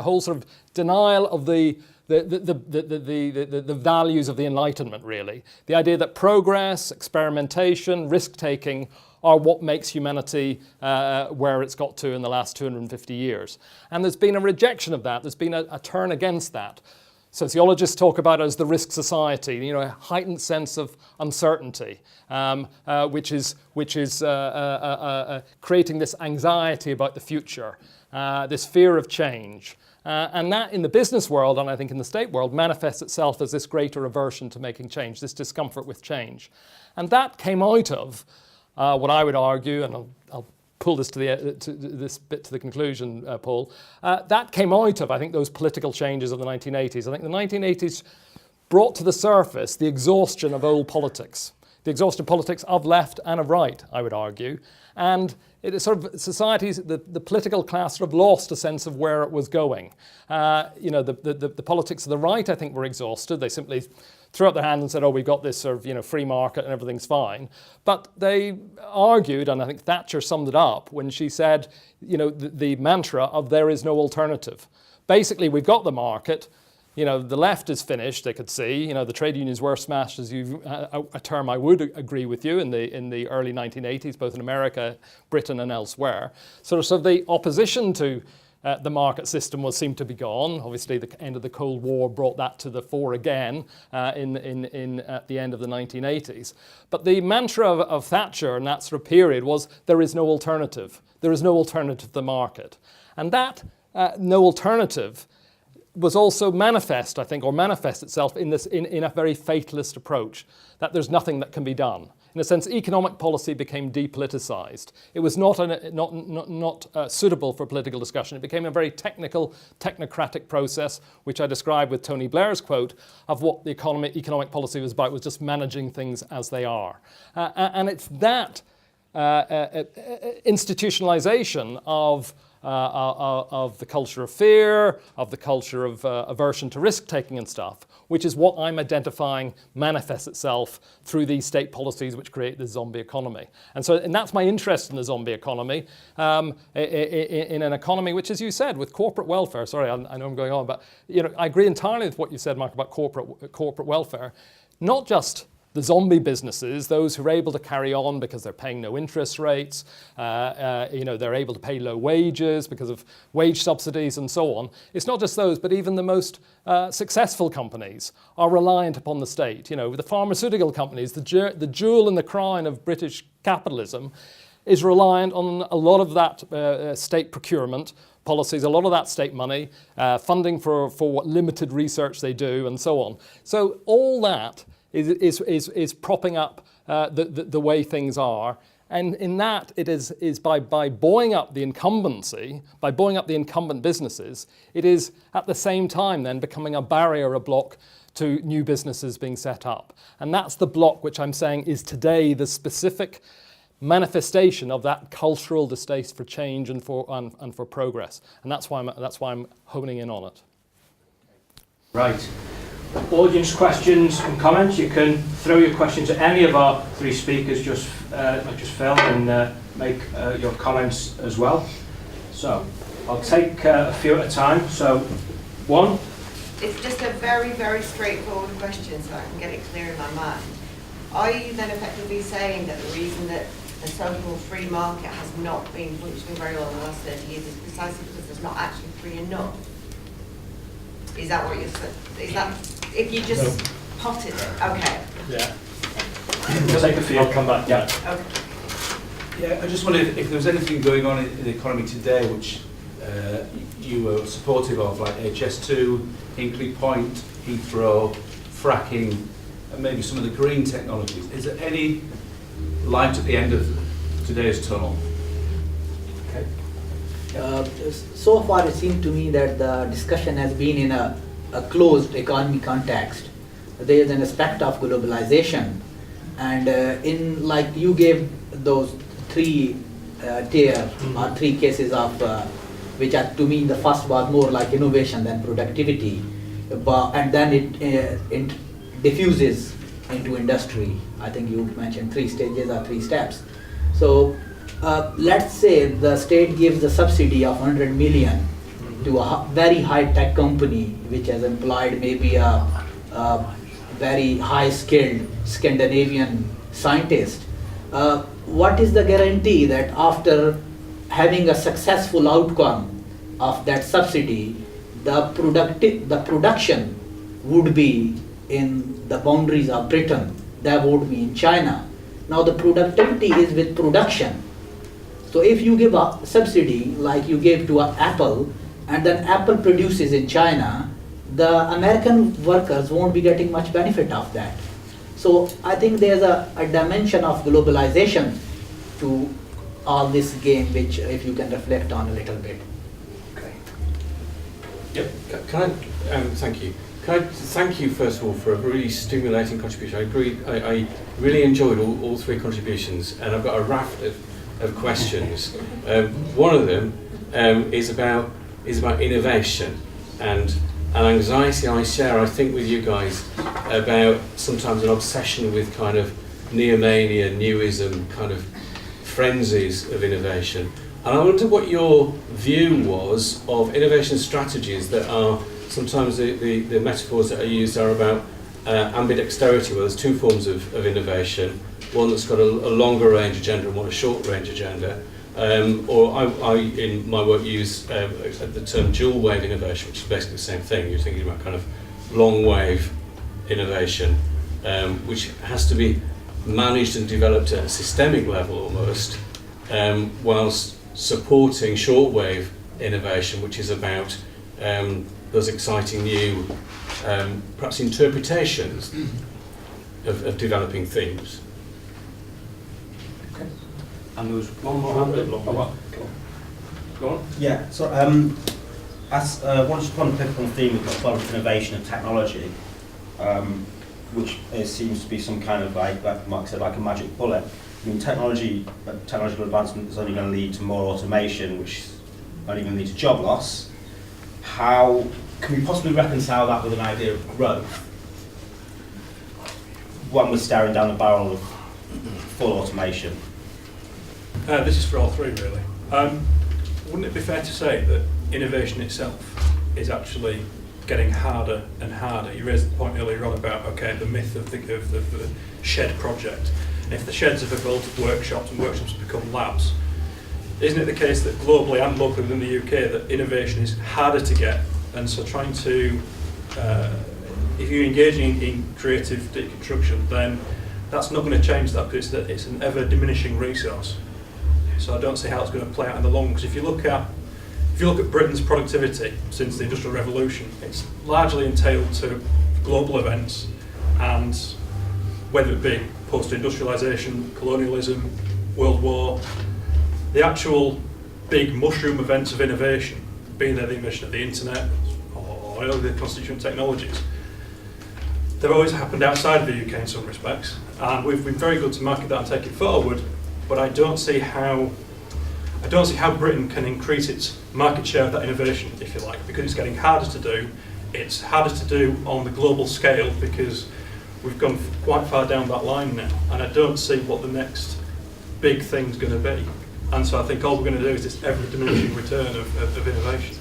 whole sort of denial of the values of the Enlightenment, really. The idea that progress, experimentation, risk-taking are what makes humanity where it's got to in the last 250 years. And there's been a rejection of that. There's been a turn against that. Sociologists talk about it as the risk society, a heightened sense of uncertainty, which is creating this anxiety about the future, this fear of change. And that in the business world, and I think in the state world, manifests itself as this greater aversion to making change, this discomfort with change. And that came out of what I would argue, and I'll pull this to the conclusion, Paul. That came out of, I think, those political changes of the 1980s. I think the 1980s brought to the surface the exhaustion of old politics, the exhaustion of politics of left and of right, I would argue. And it is sort of societies, the political class sort of lost a sense of where it was going. The politics of the right, I think, were exhausted. They simply threw up their hands and said, oh, we've got this sort of free market and everything's fine. But they argued, and I think Thatcher summed it up when she said, the mantra of there is no alternative. Basically, we've got the market. The left is finished, they could see. The trade unions were smashed, as a term I would agree with you, in the early 1980s, both in America, Britain, and elsewhere. So the opposition to the market system seemed to be gone. Obviously, the end of the Cold War brought that to the fore again at the end of the 1980s. But the mantra of Thatcher in that sort of period was there is no alternative. There is no alternative to the market. And that no alternative was also manifest, I think, or manifests itself in a very fatalist approach, that there's nothing that can be done. In a sense, economic policy became depoliticized. It was not suitable for political discussion. It became a very technical, technocratic process, which I described with Tony Blair's quote of what the economic policy was about, was just managing things as they are. And it's that institutionalization of the culture of fear, of the culture of aversion to risk-taking and stuff, which is what I'm identifying manifests itself through these state policies which create the zombie economy. And that's my interest in the zombie economy, in an economy which, as you said, with corporate welfare, sorry, I know I'm going on, but I agree entirely with what you said, Mark, about corporate welfare, not just the zombie businesses, those who are able to carry on because they're paying no interest rates, they're able to pay low wages because of wage subsidies and so on. It's not just those, but even the most successful companies are reliant upon the state. The pharmaceutical companies, the jewel in the crown of British capitalism, is reliant on a lot of that state procurement policies, a lot of that state money, funding for what limited research they do, and so on. So all that is propping up the way things are. And in that, it is by buoying up the incumbency, by buoying up the incumbent businesses, it is at the same time then becoming a barrier, a block to new businesses being set up. And that's the block which I'm saying is today the specific manifestation of that cultural distaste for change and for progress. And that's why I'm honing in on it. Right. Audience questions and comments. You can throw your questions at any of our three speakers, just Phil, and make your comments as well. So I'll take a few at a time. So one. It's just a very, very straightforward question, so I can get it clear in my mind. Are you then effectively saying that the reason that the so-called free market has not been functioning very well in the last 30 years is precisely because there's not actually free enough? Is that what you're saying? Is that, if you just potted it? Okay. Yeah. We'll take a few. I'll come back. Yeah. Okay. Yeah, I just wondered if there was anything going on in the economy today which you were supportive of, like HS2, Hinkley Point, Heathrow, fracking, and maybe some of the green technologies. Is there any light at the end of today's tunnel? Okay. So far it seemed to me that the discussion has been in a closed economy context. There is an aspect of globalization, and in like you gave those three tier or three cases of which are, to me, the first was more like innovation than productivity, and then it diffuses into industry. I think you mentioned 3 stages or 3 steps. So let's say the state gives a subsidy of 100 million to a very high-tech company which has employed maybe a very high-skilled Scandinavian scientist. What is the guarantee that after having a successful outcome of that subsidy, the production would be in the boundaries of Britain, that would be in China. Now the productivity is with production. So if you give a subsidy like you gave to Apple, and then Apple produces in China, the American workers won't be getting much benefit of that. So I think there's a dimension of globalization to all this game, which if you can reflect on a little bit. Okay. Yep. Can I, thank you. Can I thank you first of all for a really stimulating contribution. I agree, I really enjoyed all 3 contributions, and I've got a raft of questions. One of them is about innovation and an anxiety I share, I think, with you guys about sometimes an obsession with kind of neomania, newism, kind of frenzies of innovation. And I wonder what your view was of innovation strategies that are sometimes the metaphors that are used are about ambidexterity, where there's 2 forms of innovation, one that's got a longer range agenda and one a short range agenda. or I in my work use the term dual wave innovation, which is basically the same thing. You're thinking about kind of long wave innovation, which has to be managed and developed at a systemic level almost, whilst supporting shortwave innovation, which is about those exciting new, perhaps interpretations of developing themes. Okay. And there was one more hand. Go on. Yeah, so as just want to pick up on the theme of innovation and technology, which seems to be some kind of like Mark said, like a magic bullet. I mean, technological advancement is only going to lead to more automation, which is only going to lead to job loss. How can we possibly reconcile that with an idea of growth? One was staring down the barrel of full automation. This is for all three, really. Wouldn't it be fair to say that innovation itself is actually getting harder and harder? You raised the point earlier on about, okay, the myth of the shed project. And if the sheds have evolved to workshops and workshops have become labs, isn't it the case that globally and locally within the UK that innovation is harder to get? And so trying to, if you're engaging in creative deconstruction, then that's not going to change that because it's an ever diminishing resource. So I don't see how it's going to play out in the long. Because if you look at Britain's productivity since the Industrial Revolution, it's largely entailed to global events, and whether it be post-industrialisation, colonialism, World War, the actual big mushroom events of innovation, being there the invention of the internet or the constituent technologies, they've always happened outside of the UK in some respects, and we've been very good to market that and take it forward. But I don't see how Britain can increase its market share of that innovation, if you like, because it's getting harder to do. It's harder to do on the global scale because we've gone quite far down that line now, and I don't see what the next big thing's going to be. And so I think all we're going to do is this ever diminishing return of innovation.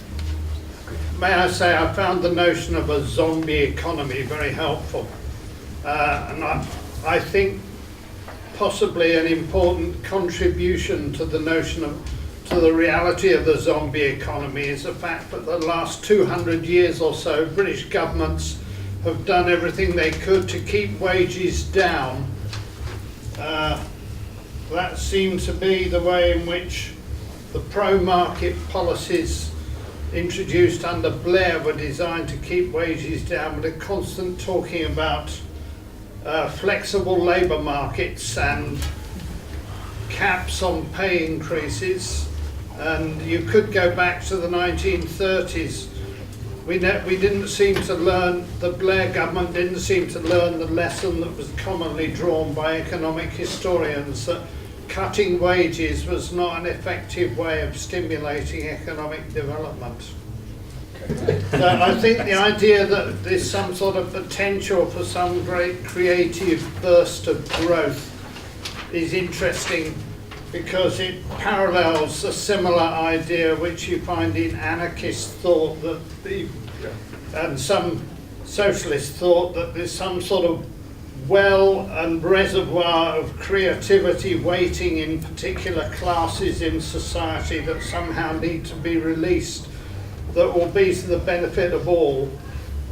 May I say, I found the notion of a zombie economy very helpful, and I think possibly an important contribution to the notion to the reality of the zombie economy is the fact that the last 200 years or so, British governments have done everything they could to keep wages down. That seemed to be the way in which the pro-market policies introduced under Blair were designed to keep wages down, with a constant talking about flexible labour markets and caps on pay increases. And you could go back to the 1930s. We didn't seem to learn, the Blair government didn't seem to learn the lesson that was commonly drawn by economic historians, that cutting wages was not an effective way of stimulating economic development. So I think the idea that there's some sort of potential for some great creative burst of growth is interesting, because it parallels a similar idea which you find in anarchist thought, and some socialist thought, that there's some sort of well and reservoir of creativity waiting in particular classes in society that somehow need to be released, that will be to the benefit of all.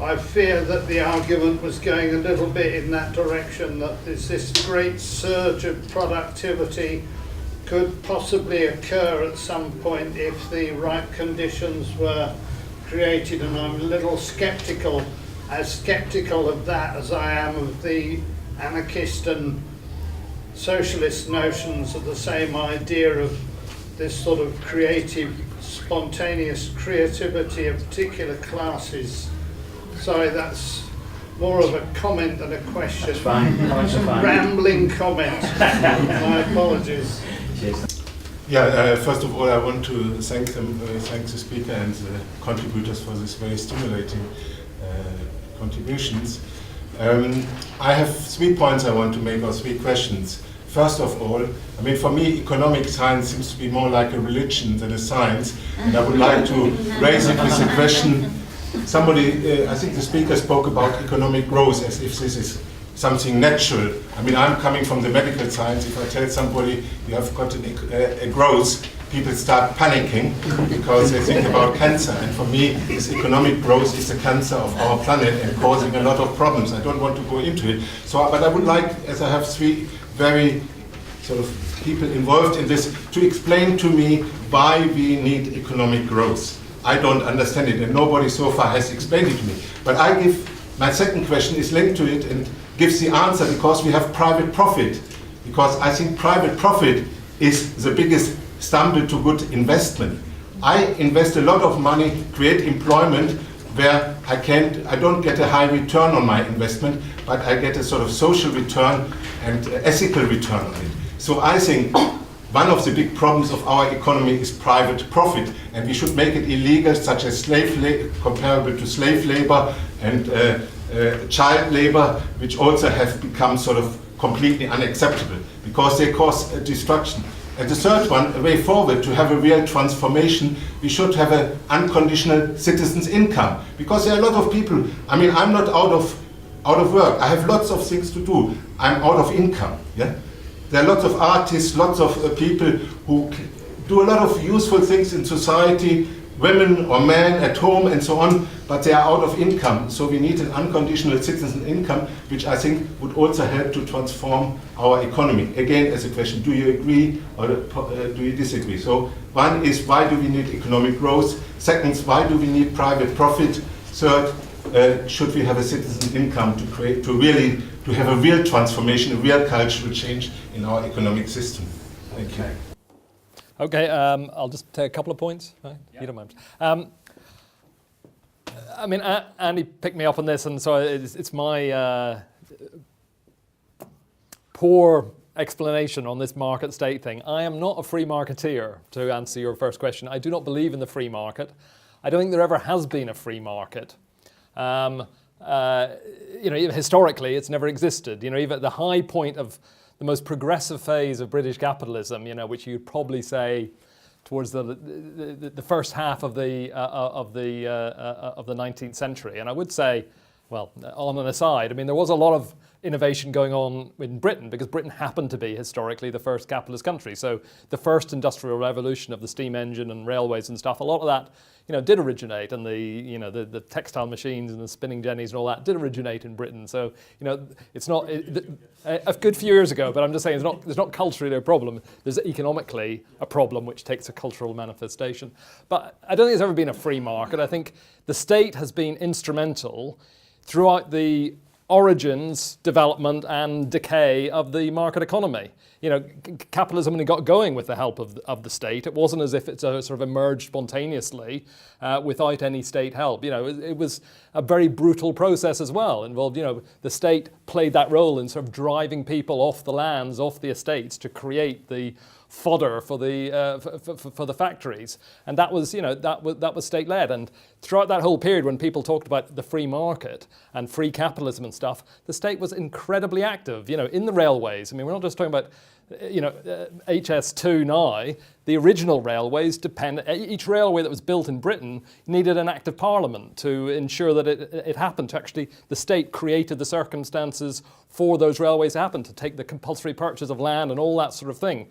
I fear that the argument was going a little bit in that direction, that there's this great surge of productivity could possibly occur at some point if the right conditions were created, and I'm a little sceptical of that as I am of the anarchist and socialist notions of the same idea of this sort of creative, spontaneous creativity of particular classes. Sorry, that's more of a comment than a question. That's fine. Rambling comment. My apologies. Yeah, first of all, I want to thank the speaker and the contributors for this very stimulating contributions. I have 3 points I want to make, or 3 questions. First of all, I mean, for me, economic science seems to be more like a religion than a science, and I would like to raise it with the question. Somebody, I think the speaker spoke about economic growth as if this is something natural. I mean, I'm coming from the medical science. If I tell somebody you have got a growth, people start panicking because they think about cancer. And for me, this economic growth is the cancer of our planet and causing a lot of problems. I don't want to go into it. So, but I would like, as I have three very sort of people involved in this, to explain to me why we need economic growth. I don't understand it, and nobody so far has explained it to me. But my second question is linked to it and gives the answer, because we have private profit. Because I think private profit is the biggest stumble to good investment. I invest a lot of money, create employment where I don't get a high return on my investment, but I get a sort of social return and ethical return on it. So I think one of the big problems of our economy is private profit, and we should make it illegal, such as comparable to slave labor and child labor, which also have become sort of completely unacceptable because they cause destruction. And the third one, a way forward to have a real transformation, we should have an unconditional citizens' income, because there are a lot of people. I mean, I'm not out of work. I have lots of things to do. I'm out of income. Yeah. There are lots of artists, lots of people who do a lot of useful things in society, women or men at home and so on, but they are out of income. So we need an unconditional citizen income, which I think would also help to transform our economy. Again, as a question, do you agree or do you disagree? So one is, why do we need economic growth? Second, why do we need private profit? Third, should we have a citizen income to have a real transformation, a real cultural change in our economic system? Thank you. Okay, I'll just take a couple of points. Right? Yeah. You don't mind. I mean, Andy picked me up on this, and so it's my poor explanation on this market state thing. I am not a free marketeer, to answer your first question. I do not believe in the free market. I don't think there ever has been a free market. Even historically, it's never existed. Even at the high point of the most progressive phase of British capitalism, which you'd probably say towards the first half of the 19th century. And I would say, well, on an aside, I mean, there was a lot of innovation going on in Britain, because Britain happened to be historically the first capitalist country. So the first industrial revolution of the steam engine and railways and stuff, a lot of that, did originate, and the textile machines and the spinning jennies and all that did originate in Britain. So it's not a good few years ago, but I'm just saying there's not culturally a problem. There's economically a problem which takes a cultural manifestation. But I don't think there's ever been a free market. I think the state has been instrumental throughout the origins, development and decay of the market economy. Capitalism only got going with the help of the state. It wasn't as if it's sort of emerged spontaneously without any state help. It was a very brutal process as well. Involved, the state played that role in sort of driving people off the lands, off the estates, to create the fodder for the factories, and that was state-led. And throughout that whole period, when people talked about the free market and free capitalism and stuff, the state was incredibly active. In the railways. I mean, we're not just talking about HS2 now. The original railways each railway that was built in Britain needed an act of parliament to ensure that it happened. To actually, the state created the circumstances for those railways to happen, to take the compulsory purchase of land and all that sort of thing.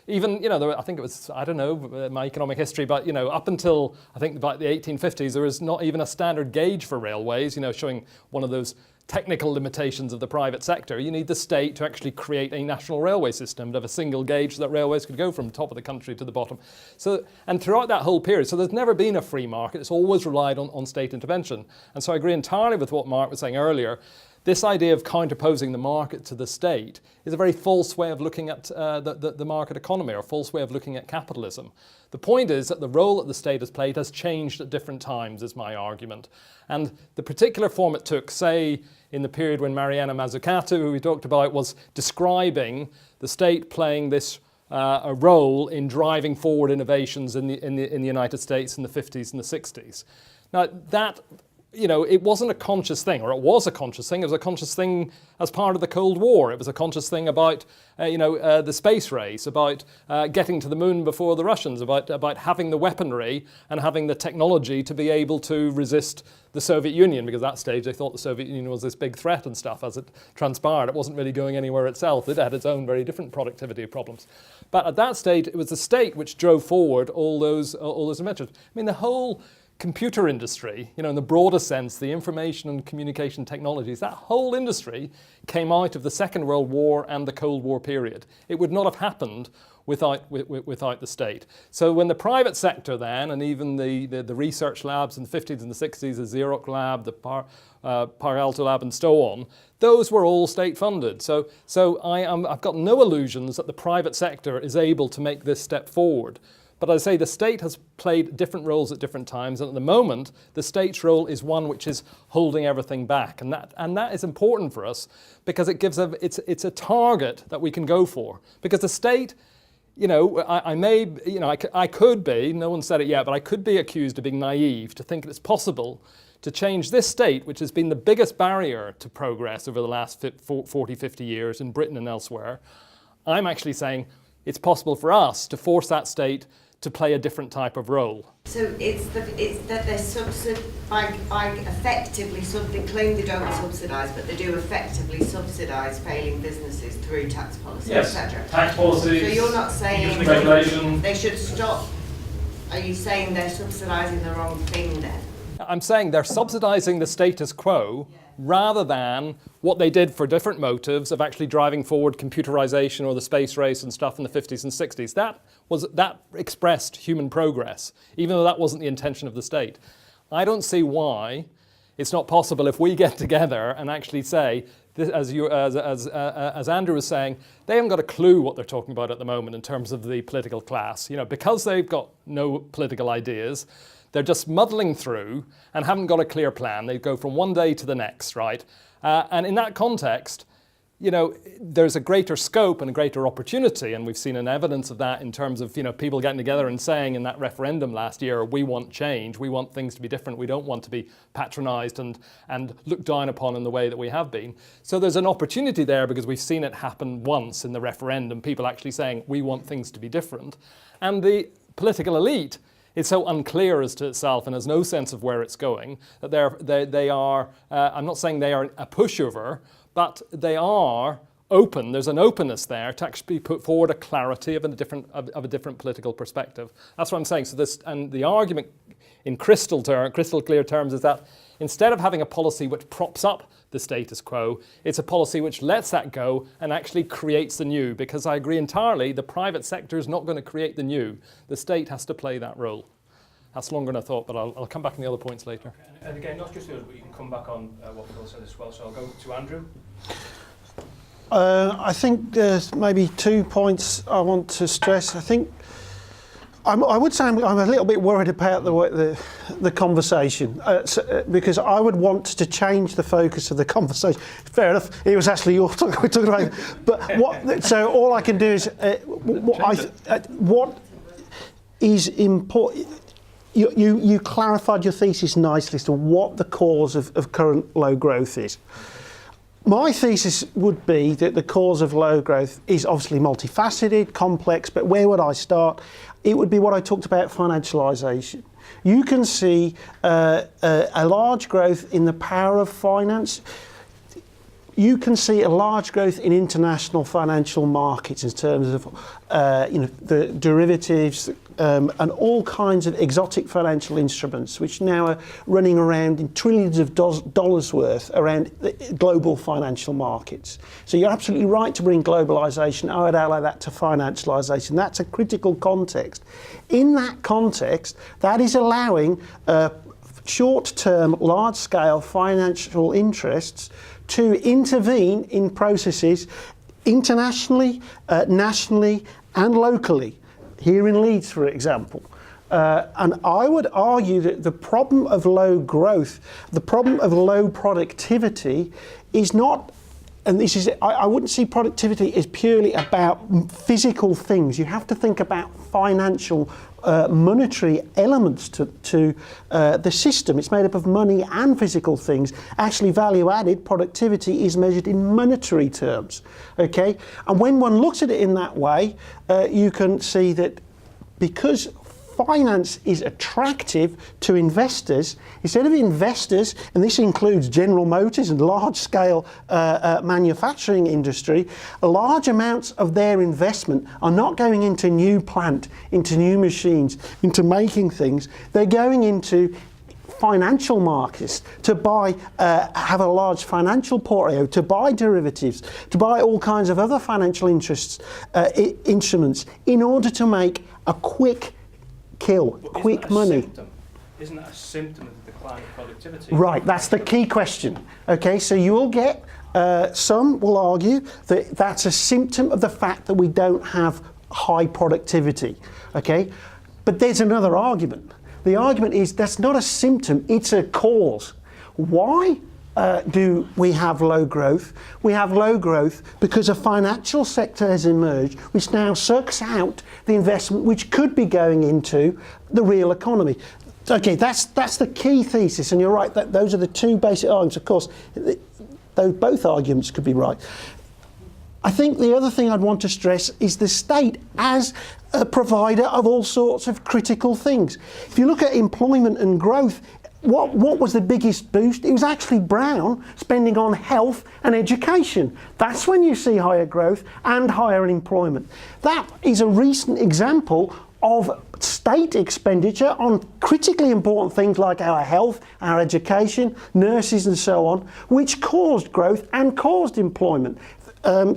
Even, I think it was, I don't know, my economic history, but, up until, I think, about the 1850s, there was not even a standard gauge for railways, showing one of those technical limitations of the private sector. You need the state to actually create a national railway system to have a single gauge so that railways could go from the top of the country to the bottom. So, and throughout that whole period, so there's never been a free market. It's always relied on state intervention. And so I agree entirely with what Mark was saying earlier. This idea of counterposing the market to the state is a very false way of looking at the market economy, or a false way of looking at capitalism. The point is that the role that the state has played has changed at different times, is my argument. And the particular form it took, say, in the period when Mariana Mazzucato, who we talked about, was describing the state playing this a role in driving forward innovations in the United States in the 50s and the 60s. Now, that it wasn't a conscious thing, or it was a conscious thing. It was a conscious thing as part of the Cold War. It was a conscious thing about, the space race, about getting to the moon before the Russians, about having the weaponry and having the technology to be able to resist the Soviet Union, because at that stage they thought the Soviet Union was this big threat and stuff. As it transpired, it wasn't really going anywhere itself. It had its own very different productivity problems. But at that stage, it was the state which drove forward all those inventions. I mean, the whole computer industry, in the broader sense, the information and communication technologies, that whole industry came out of the Second World War and the Cold War period. It would not have happened without the state. So when the private sector then, and even the research labs in the 50s and the 60s, the Xerox lab, the Par Alto lab and so on, those were all state funded. So I've got no illusions that the private sector is able to make this step forward. But as I say, the state has played different roles at different times, and at the moment, the state's role is one which is holding everything back, and that is important for us because it gives it's a target that we can go for. Because the state, I could be, no one said it yet, but I could be accused of being naive to think it's possible to change this state, which has been the biggest barrier to progress over the last 40, 50 years in Britain and elsewhere. I'm actually saying it's possible for us to force that state to play a different type of role. So it's that they're by effectively, they claim they don't subsidise, but they do effectively subsidise failing businesses through tax policy, etc. Tax policies. So you're not saying regulation. They should stop. Are you saying they're subsidising the wrong thing then? I'm saying they're subsidising the status quo rather than what they did for different motives of actually driving forward computerization or the space race and stuff in the 50s and 60s. That expressed human progress, even though that wasn't the intention of the state. I don't see why it's not possible if we get together and actually say, as Andrew was saying, they haven't got a clue what they're talking about at the moment in terms of the political class. Because they've got no political ideas, they're just muddling through and haven't got a clear plan. They go from one day to the next, right? And in that context, there's a greater scope and a greater opportunity, and we've seen an evidence of that in terms of, people getting together and saying in that referendum last year, we want change, we want things to be different, we don't want to be patronised and looked down upon in the way that we have been. So there's an opportunity there because we've seen it happen once in the referendum, people actually saying, we want things to be different. And the political elite is so unclear as to itself and has no sense of where it's going that they are, I'm not saying they are a pushover, but they are open. There's an openness there to actually put forward a clarity of a different political perspective. That's what I'm saying. So the argument in crystal clear terms is that instead of having a policy which props up the status quo, it's a policy which lets that go and actually creates the new. Because I agree entirely, the private sector is not going to create the new. The state has to play that role. That's longer than I thought, but I'll come back on the other points later. And again, not just yours, but you can come back on what Phil said as well. So I'll go to Andrew. I think there's maybe 2 points I want to stress. I think I would say I'm a little bit worried about the conversation because I would want to change the focus of the conversation. Fair enough. It was actually your talk we're talking about, but so all I can do is what is important. You clarified your thesis nicely as to what the cause of current low growth is. My thesis would be that the cause of low growth is obviously multifaceted, complex, but where would I start? It would be what I talked about, financialisation. You can see a large growth in the power of finance. You can see a large growth in international financial markets in terms of the derivatives and all kinds of exotic financial instruments, which now are running around in trillions of dollars worth around the global financial markets. So you're absolutely right to bring globalisation. I would ally that to financialisation. That's a critical context. In that context, that is allowing short-term, large-scale financial interests to intervene in processes internationally, nationally and locally, here in Leeds, for example. And I would argue that the problem of low growth, the problem of low productivity is not, and this is, I wouldn't see productivity as purely about physical things. You have to think about financial monetary elements to the system. It's made up of money and physical things. Actually, value added productivity is measured in monetary terms. Okay, and when one looks at it in that way, you can see that because finance is attractive to investors, instead of investors, and this includes General Motors and large-scale manufacturing industry, large amounts of their investment are not going into new plant, into new machines, into making things. They're going into financial markets to buy, have a large financial portfolio, to buy derivatives, to buy all kinds of other financial instruments in order to make a quick kill, quick money. Isn't that a symptom of the decline of productivity? Right, that's the key question. Okay, so you will get, some will argue that that's a symptom of the fact that we don't have high productivity. Okay, but there's another argument. The argument is that's not a symptom, it's a cause. Why do we have low growth? We have low growth because a financial sector has emerged which now sucks out the investment which could be going into the real economy. Okay, that's the key thesis, and you're right, that those are the two basic arguments. Of course, both arguments could be right. I think the other thing I'd want to stress is the state as a provider of all sorts of critical things. If you look at employment and growth, what was the biggest boost? It was actually Brown spending on health and education. That's when you see higher growth and higher employment. That is a recent example of state expenditure on critically important things like our health, our education, nurses and so on, which caused growth and caused employment.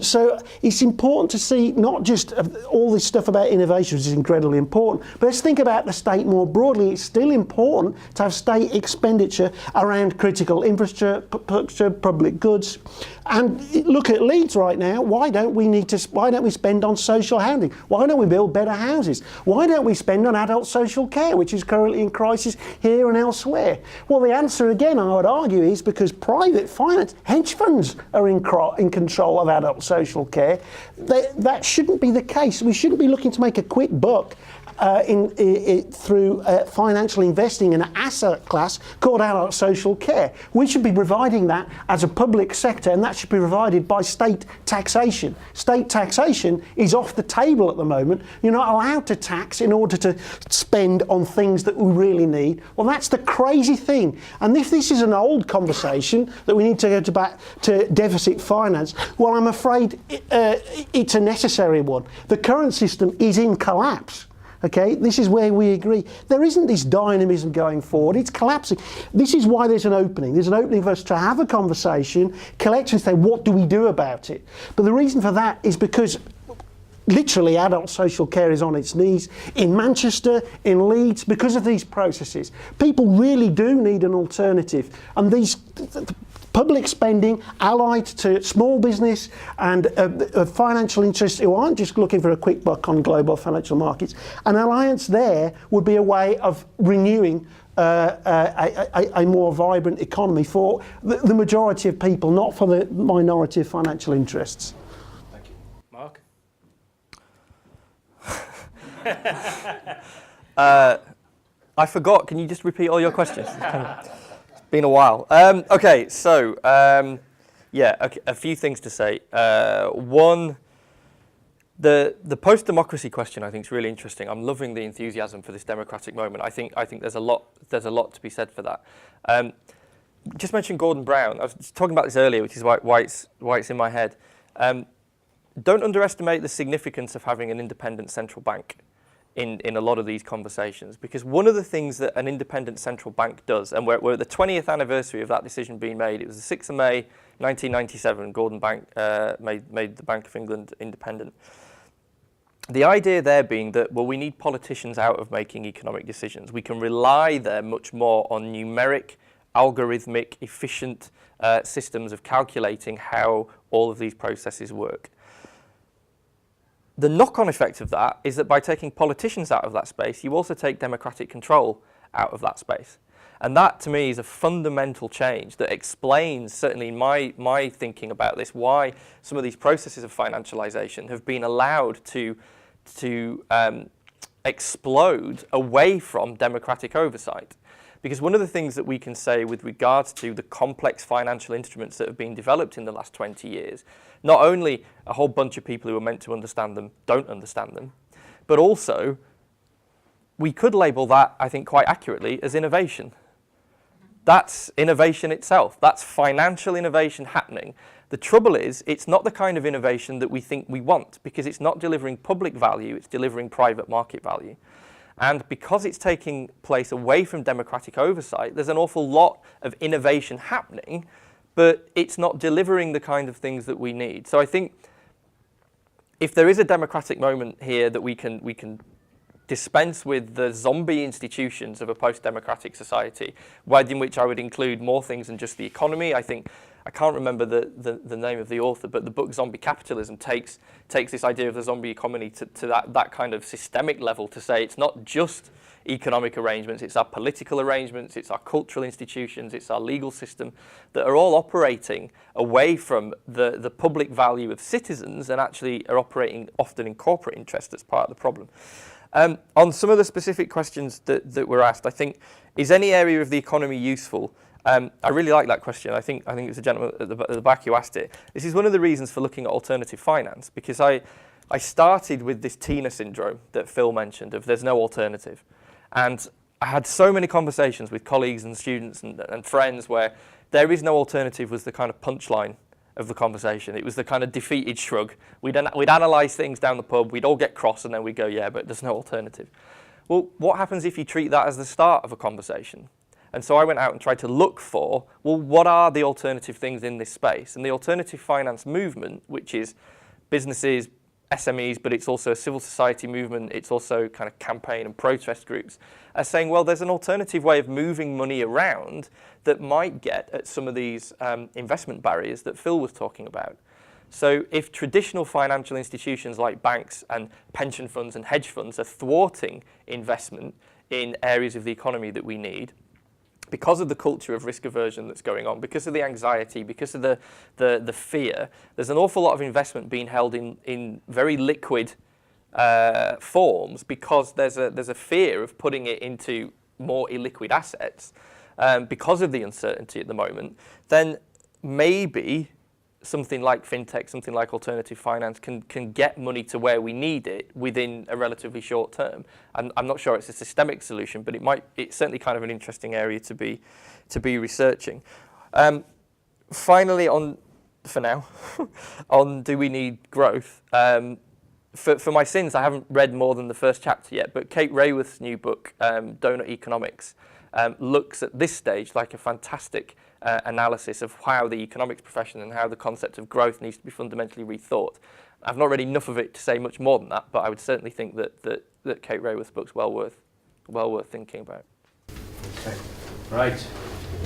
So it's important to see not just all this stuff about innovation, which is incredibly important, but let's think about the state more broadly. It's still important to have state expenditure around critical infrastructure, public goods. And look at Leeds right now. Why don't we spend on social housing? Why don't we build better houses? Why don't we spend on adult social care, which is currently in crisis here and elsewhere? Well, the answer again, I would argue, is because private finance, hedge funds are in control of adult social care. That shouldn't be the case. We shouldn't be looking to make a quick buck through financial investing in an asset class called adult social care. We should be providing that as a public sector, and that should be provided by state taxation. State taxation is off the table at the moment. You're not allowed to tax in order to spend on things that we really need. Well, that's the crazy thing. And if this is an old conversation that we need to go back to deficit finance, well, I'm afraid it's a necessary one. The current system is in collapse. Okay, this is where we agree. There isn't this dynamism going forward, it's collapsing. This is why there's an opening. There's an opening for us to have a conversation, collectively say, what do we do about it? But the reason for that is because literally adult social care is on its knees in Manchester, in Leeds, because of these processes. People really do need an alternative. And these public spending allied to small business and financial interests who aren't just looking for a quick buck on global financial markets, an alliance there would be a way of renewing a more vibrant economy for the majority of people, not for the minority of financial interests. Thank you. Mark? I forgot. Can you just repeat all your questions? It's been a while. Okay, so a few things to say. One, the post-democracy question I think is really interesting. I'm loving the enthusiasm for this democratic moment. I think there's a lot to be said for that. Just mentioned Gordon Brown. I was talking about this earlier, which is why it's in my head. Don't underestimate the significance of having an independent central bank in a lot of these conversations, because one of the things that an independent central bank does, and we're at the 20th anniversary of that decision being made. It was the 6th of May 1997, Gordon Bank made the Bank of England independent. The idea there being that, well, we need politicians out of making economic decisions. We can rely there much more on numeric, algorithmic, efficient systems of calculating how all of these processes work. The knock-on effect of that is that by taking politicians out of that space, you also take democratic control out of that space. And that, to me, is a fundamental change that explains, certainly in my thinking about this, why some of these processes of financialization have been allowed to explode away from democratic oversight. Because one of the things that we can say with regards to the complex financial instruments that have been developed in the last 20 years, not only a whole bunch of people who are meant to understand them don't understand them, but also we could label that, I think, quite accurately as innovation. That's innovation itself. That's financial innovation happening. The trouble is, it's not the kind of innovation that we think we want, because it's not delivering public value, it's delivering private market value. And because it's taking place away from democratic oversight, there's an awful lot of innovation happening, but it's not delivering the kind of things that we need. So I think if there is a democratic moment here that we can dispense with the zombie institutions of a post-democratic society, in which I would include more things than just the economy. I think, I can't remember the name of the author, but the book Zombie Capitalism takes this idea of the zombie economy to that kind of systemic level, to say it's not just economic arrangements, it's our political arrangements, it's our cultural institutions, it's our legal system that are all operating away from the public value of citizens and actually are operating often in corporate interest. That's part of the problem. On some of the specific questions that were asked, I think, is any area of the economy useful? I really like that question. I think it was a gentleman at the back who asked it. This is one of the reasons for looking at alternative finance, because I started with this Tina syndrome that Phil mentioned of there's no alternative. And I had so many conversations with colleagues and students and friends where there is no alternative was the kind of punchline of the conversation. It was the kind of defeated shrug. We'd analyse things down the pub, we'd all get cross and then we'd go, yeah, but there's no alternative. Well, what happens if you treat that as the start of a conversation? And so I went out and tried to look for, well, what are the alternative things in this space? And the alternative finance movement, which is businesses, SMEs, but it's also a civil society movement, it's also kind of campaign and protest groups, are saying, well, there's an alternative way of moving money around that might get at some of these investment barriers that Phil was talking about. So if traditional financial institutions like banks and pension funds and hedge funds are thwarting investment in areas of the economy that we need, because of the culture of risk aversion that's going on, because of the anxiety, because of the fear, there's an awful lot of investment being held in very liquid forms because there's a fear of putting it into more illiquid assets because of the uncertainty at the moment. Then maybe something like fintech, something like alternative finance can get money to where we need it within a relatively short term. I'm not sure it's a systemic solution, but it's certainly kind of an interesting area to be researching. Finally, for now, on do we need growth? For my sins, I haven't read more than the first chapter yet, but Kate Raworth's new book, Donut Economics, looks at this stage like a fantastic analysis of how the economics profession and how the concept of growth needs to be fundamentally rethought. I've not read enough of it to say much more than that, but I would certainly think that Kate Raworth's book's well worth thinking about. Okay. Right.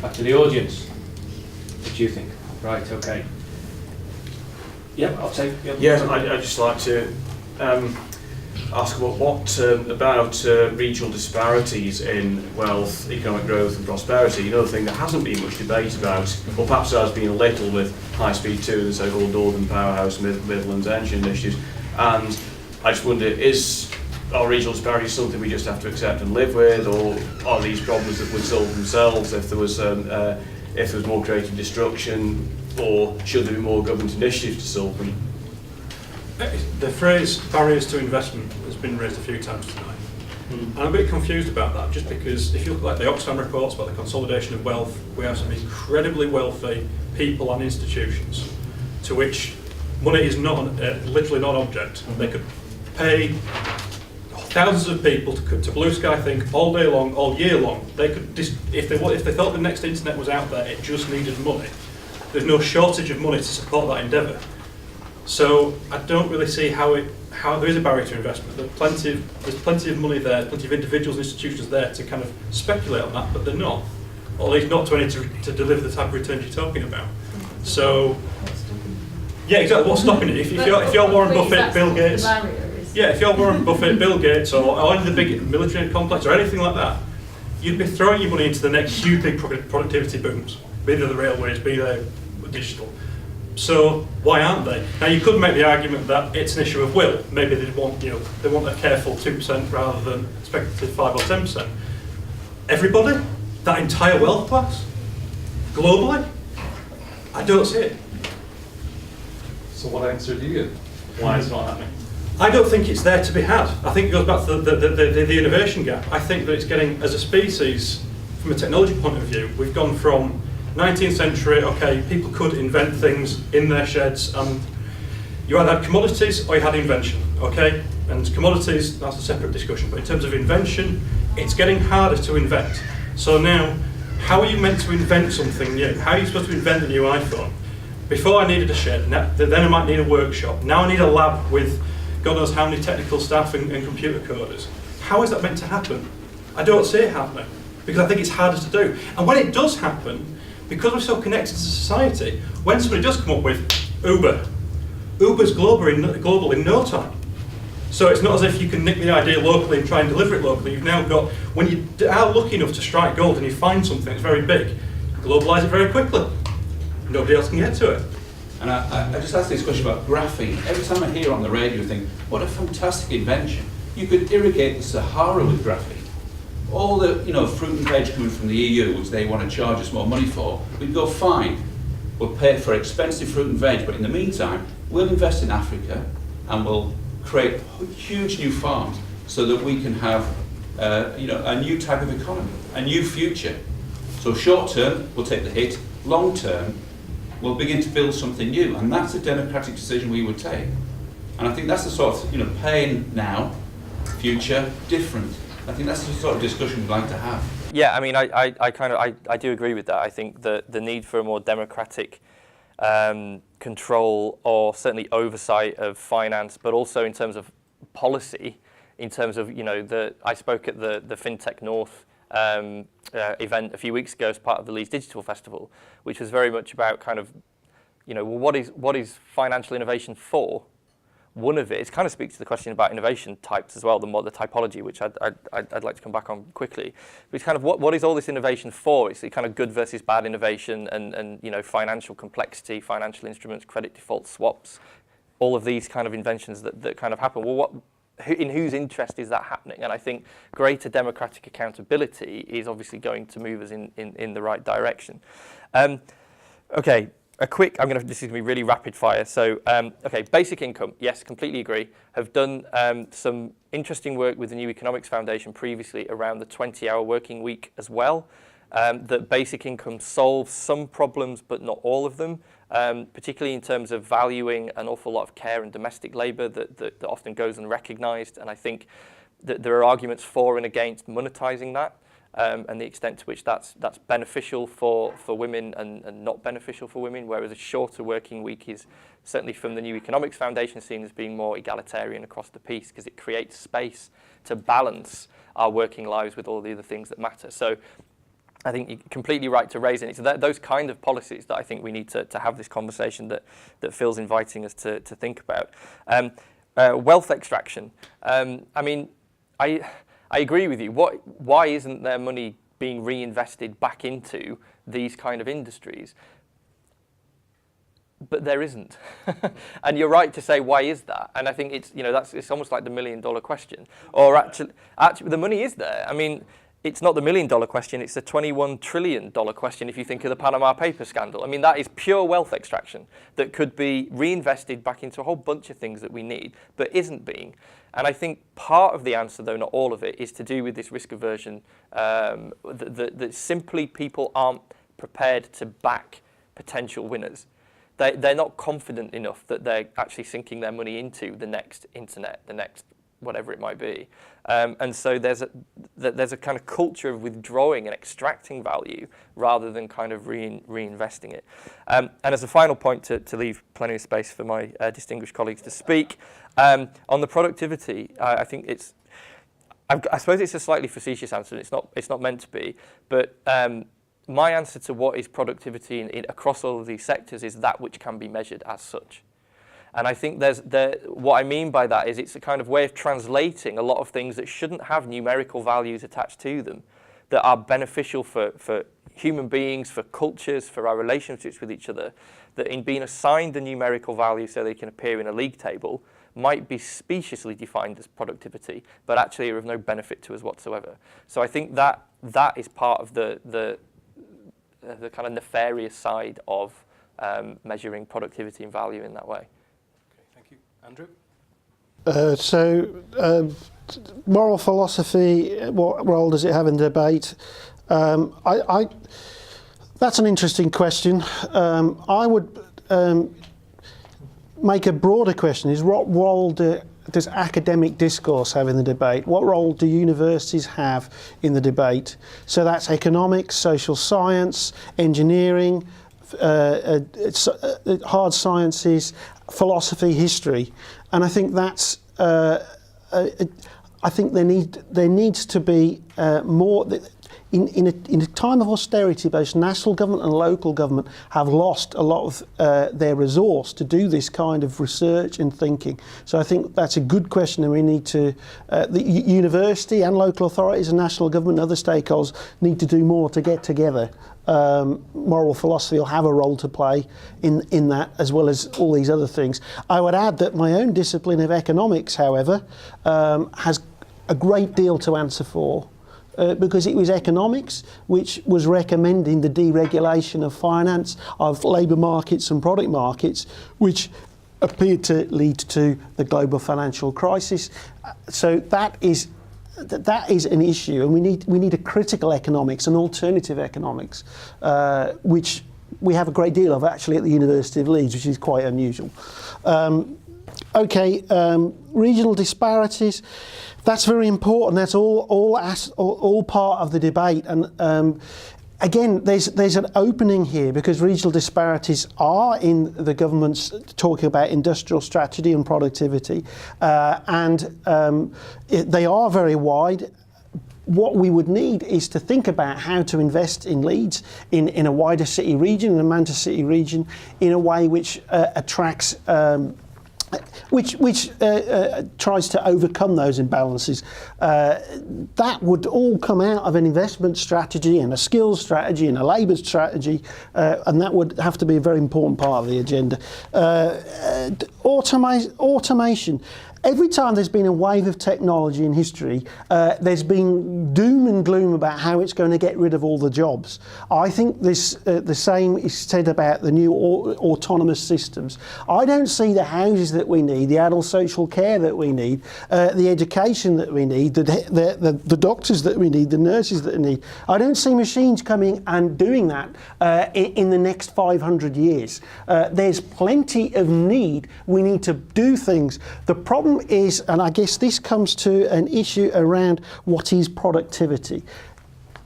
Back to the audience. What do you think? Right. Okay. Yeah, I'll take. Yes, I'd just like to ask about regional disparities in wealth, economic growth and prosperity. Another thing there hasn't been much debate about, or perhaps there has been a little with High Speed 2, the so-called Northern Powerhouse Midlands Engine initiatives. And I just wonder, are regional disparities something we just have to accept and live with, or are these problems that would solve themselves if there was more creative destruction, or should there be more government initiatives to solve them? The phrase barriers to investment has been raised a few times tonight. And I'm a bit confused about that, just because if you look at the Oxfam reports about the consolidation of wealth, we have some incredibly wealthy people and institutions to which money is literally not an object. They could pay thousands of people to blue sky think all day long, all year long. They could, if they thought the next internet was out there, it just needed money. There's no shortage of money to support that endeavour. So I don't really see how there is a barrier to investment. There's plenty of money there, plenty of individuals and institutions there to kind of speculate on that, but they're not. Or at least not to deliver the type of returns you're talking about. So, yeah, exactly. What's stopping it? If you're Warren Buffett, Bill Gates, if you're Warren Buffett, Bill Gates, or any of the big military complex or anything like that, you'd be throwing your money into the next huge big productivity booms, be they the railways, be they digital. So why aren't they? Now you could make the argument that it's an issue of will. Maybe they want a careful 2% rather than speculative 5 or 10%. Everybody, that entire wealth class, globally, I don't see it. So what answer do you give? Why it's not happening? I don't think it's there to be had. I think it goes back to the innovation gap. I think that it's getting, as a species, from a technology point of view, we've gone from 19th century, okay, people could invent things in their sheds, and you either had commodities or you had invention, okay? And commodities, that's a separate discussion, but in terms of invention, it's getting harder to invent. So now, how are you meant to invent something new? How are you supposed to invent a new iPhone? Before I needed a shed, then I might need a workshop. Now I need a lab with God knows how many technical staff and computer coders. How is that meant to happen? I don't see it happening, because I think it's harder to do. And when it does happen, because we're so connected to society, when somebody does come up with Uber's global in no time. So it's not as if you can nick the idea locally and try and deliver it locally. You've now got, when you are lucky enough to strike gold and you find something that's very big, globalise it very quickly. Nobody else can get to it. And I just asked this question about graphene. Every time I hear it on the radio, I think, what a fantastic invention. You could irrigate the Sahara with graphene. All the fruit and veg coming from the EU, which they want to charge us more money for, we'd go fine. We'll pay for expensive fruit and veg, but in the meantime, we'll invest in Africa and we'll create huge new farms so that we can have a new type of economy, a new future. So short term, we'll take the hit. Long term, we'll begin to build something new, and that's a democratic decision we would take. And I think that's the sort of paying now, future, different. I think that's the sort of discussion we'd like to have. Yeah, I mean, I do agree with that. I think that the need for a more democratic control, or certainly oversight of finance, but also in terms of policy, in terms of, I spoke at the FinTech North event a few weeks ago as part of the Leeds Digital Festival, which was very much about what is financial innovation for? One of it kind of speaks to the question about innovation types as well, the typology, which I'd like to come back on quickly. But it's kind of what is all this innovation for? It's the kind of good versus bad innovation, and financial complexity, financial instruments, credit default swaps, all of these kind of inventions that kind of happen. Well, in whose interest is that happening? And I think greater democratic accountability is obviously going to move us in the right direction. Okay. This is going to be really rapid fire. So, basic income, yes, completely agree. Have done some interesting work with the New Economics Foundation previously around the 20-hour working week as well. That basic income solves some problems, but not all of them, particularly in terms of valuing an awful lot of care and domestic labour that often goes unrecognised. And I think that there are arguments for and against monetising that. And the extent to which that's beneficial for women and not beneficial for women, whereas a shorter working week is certainly from the New Economics Foundation seen as being more egalitarian across the piece, because it creates space to balance our working lives with all the other things that matter. So I think you're completely right to raise it. It's those kind of policies that I think we need to have this conversation that Phil's inviting us to think about. Wealth extraction. I agree with you. Why isn't there money being reinvested back into these kind of industries? But there isn't. And you're right to say, why is that? And I think it's almost like the $1 million question. Or actually, the money is there. I mean, it's not the $1 million question, it's the $21 trillion question if you think of the Panama Papers scandal. I mean, that is pure wealth extraction that could be reinvested back into a whole bunch of things that we need, but isn't being. And I think part of the answer, though not all of it, is to do with this risk aversion, that simply people aren't prepared to back potential winners. They're not confident enough that they're actually sinking their money into the next internet, the next whatever it might be. And so there's a kind of culture of withdrawing and extracting value rather than kind of reinvesting it. And as a final point, to leave plenty of space for my distinguished colleagues to speak, on the productivity, I think I suppose it's a slightly facetious answer, and it's not meant to be, but my answer to what is productivity across all of these sectors is that which can be measured as such. And I think what I mean by that is it's a kind of way of translating a lot of things that shouldn't have numerical values attached to them, that are beneficial for human beings, for cultures, for our relationships with each other, that in being assigned the numerical value so they can appear in a league table might be speciously defined as productivity, but actually are of no benefit to us whatsoever. So I think that is part of the kind of nefarious side of measuring productivity and value in that way. Okay, thank you. Andrew? Moral philosophy, what role does it have in debate? That's an interesting question. I would make a broader question, is what role does academic discourse have in the debate? What role do universities have in the debate? So that's economics, social science, engineering, hard sciences, philosophy, history. And I think that's I think there needs to be more. In a time of austerity, both national government and local government have lost a lot of their resource to do this kind of research and thinking. So I think that's a good question, and we need to, the university and local authorities and national government and other stakeholders need to do more to get together. Moral philosophy will have a role to play in that, as well as all these other things. I would add that my own discipline of economics, however, has a great deal to answer for. Because it was economics which was recommending the deregulation of finance, of labour markets and product markets, which appeared to lead to the global financial crisis. So that is an issue, and we need a critical economics, an alternative economics, which we have a great deal of actually at the University of Leeds, which is quite unusual. Regional disparities. That's very important. That's all part of the debate. And again, there's an opening here, because regional disparities are in the government's talking about industrial strategy and productivity, and they are very wide. What we would need is to think about how to invest in Leeds in a wider city region, in a Manchester City region, in a way which attracts. Which tries to overcome those imbalances. That would all come out of an investment strategy and a skills strategy and a labour strategy, and that would have to be a very important part of the agenda. Automation. Every time there's been a wave of technology in history, there's been doom and gloom about how it's going to get rid of all the jobs. I think the same is said about the new autonomous systems. I don't see the houses that we need, the adult social care that we need, the education that we need, the doctors that we need, the nurses that we need. I don't see machines coming and doing that in the next 500 years. There's plenty of need. We need to do things. The problem is, and I guess this comes to an issue around what is productivity.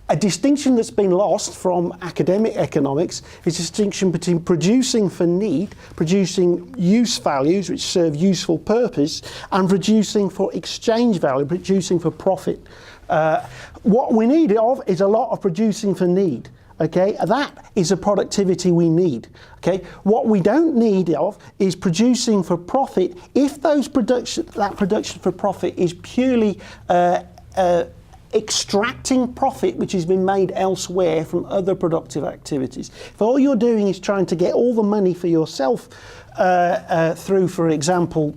A distinction that's been lost from academic economics is a distinction between producing for need, producing use values which serve useful purpose, and producing for exchange value, producing for profit. What we need is a lot of producing for need. Okay, that is a productivity we need. Okay, what we don't need of is producing for profit if that production for profit is purely extracting profit which has been made elsewhere from other productive activities. If all you're doing is trying to get all the money for yourself through, for example,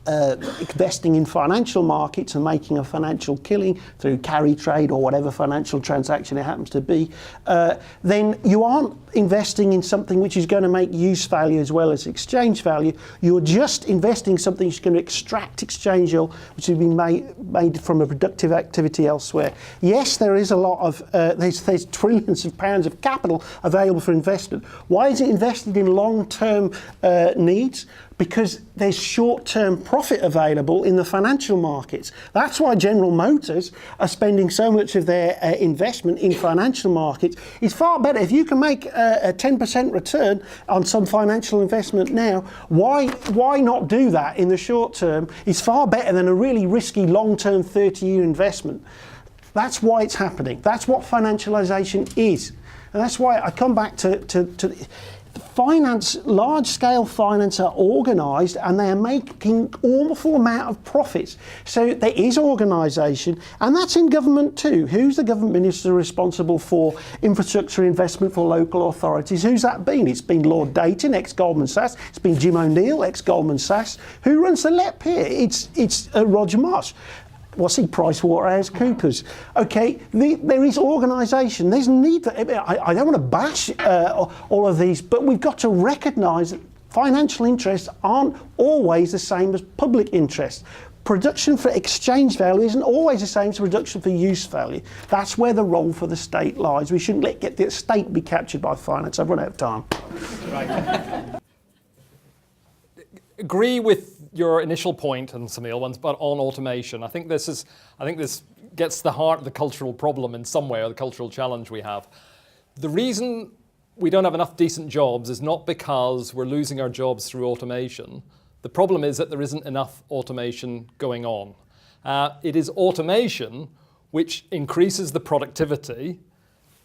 investing in financial markets and making a financial killing through carry trade or whatever financial transaction it happens to be, then you aren't investing in something which is going to make use value as well as exchange value. You're just investing in something which is going to extract exchange yield, which has been made from a productive activity elsewhere. Yes, there is a lot of, there's trillions of pounds of capital available for investment. Why is it invested in long-term needs? Because there's short-term profit available in the financial markets. That's why General Motors are spending so much of their investment in financial markets. It's far better if you can make a 10% return on some financial investment now. Why not do that in the short term? It's far better than a really risky long-term 30-year investment. That's why it's happening. That's what financialisation is. And that's why I come back to large-scale finance are organised and they are making awful amount of profits. So there is organisation, and that's in government too. Who's the government minister responsible for infrastructure investment for local authorities? Who's that been? It's been Lord Dayton, ex-Goldman Sachs. It's been Jim O'Neill, ex-Goldman Sachs. Who runs the LEP here? It's Roger Moss. What's he? PricewaterhouseCoopers. Okay, there is organisation. There's need for. I don't want to bash all of these, but we've got to recognise that financial interests aren't always the same as public interest. Production for exchange value isn't always the same as production for use value. That's where the role for the state lies. We shouldn't let the state be captured by finance. I've run out of time. Right. Agree with your initial point and some of the other ones, but on automation, I think this gets to the heart of the cultural problem in some way, or the cultural challenge we have. The reason we don't have enough decent jobs is not because we're losing our jobs through automation. The problem is that there isn't enough automation going on. It is automation which increases the productivity,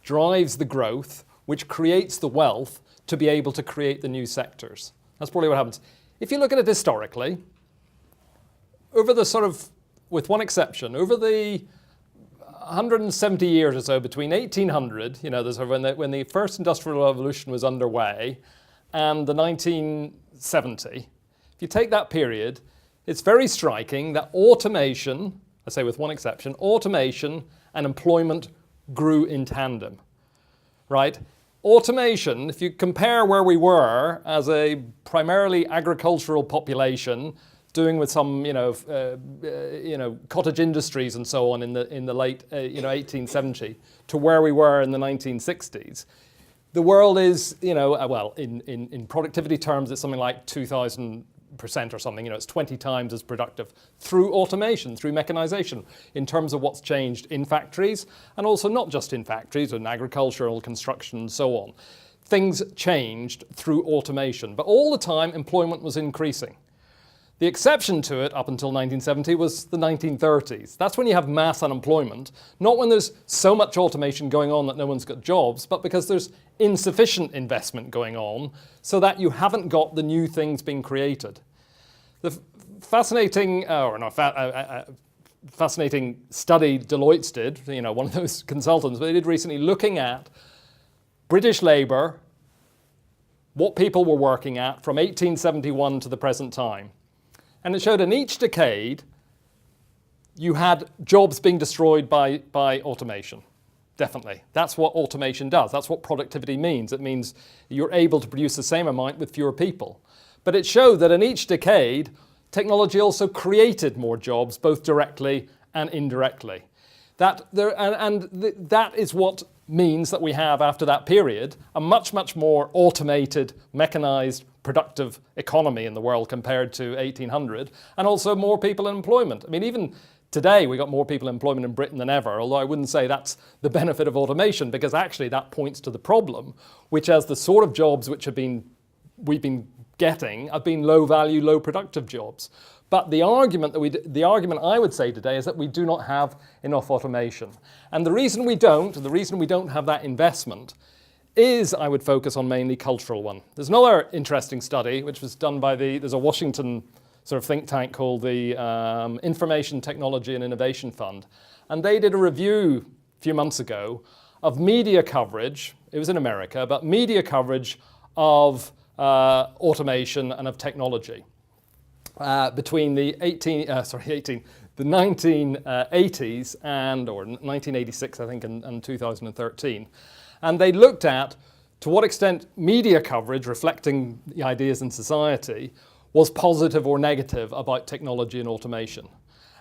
drives the growth, which creates the wealth to be able to create the new sectors. That's probably what happens. If you look at it historically, over the sort of, with one exception, over the 170 years or so between 1800, when the first industrial revolution was underway, and the 1970, if you take that period, it's very striking that automation, I say with one exception, automation and employment grew in tandem, right? Automation, if you compare where we were as a primarily agricultural population, doing with some, cottage industries and so on in the late, 1870, to where we were in the 1960s, the world is, in productivity terms, it's something like 2,000% or something. It's 20 times as productive through automation, through mechanization, in terms of what's changed in factories, and also not just in factories, in agricultural construction and so on. Things changed through automation, but all the time employment was increasing. The exception to it up until 1970 was the 1930s. That's when you have mass unemployment, not when there's so much automation going on that no one's got jobs, but because there's insufficient investment going on so that you haven't got the new things being created. The fascinating study Deloitte did, one of those consultants, but they did recently, looking at British labour, what people were working at from 1871 to the present time. And it showed in each decade, you had jobs being destroyed by automation. Definitely. That's what automation does. That's what productivity means. It means you're able to produce the same amount with fewer people. But it showed that in each decade, technology also created more jobs, both directly and indirectly. That is what means that we have, after that period, a much, much more automated, mechanized, productive economy in the world compared to 1800, and also more people in employment. I mean, even today, we got more people in employment in Britain than ever, although I wouldn't say that's the benefit of automation, because actually that points to the problem, which as the sort of jobs which we've been getting have been low value, low productive jobs. But the argument I would say today is that we do not have enough automation. And the reason we don't have that investment is, I would focus on mainly cultural one. There's another interesting study which was done by there's a Washington sort of think tank called the Information Technology and Innovation Fund. And they did a review a few months ago of media coverage, it was in America, but media coverage of automation and of technology. Between the 1980s or 1986, I think, and 2013. And they looked at to what extent media coverage reflecting the ideas in society was positive or negative about technology and automation.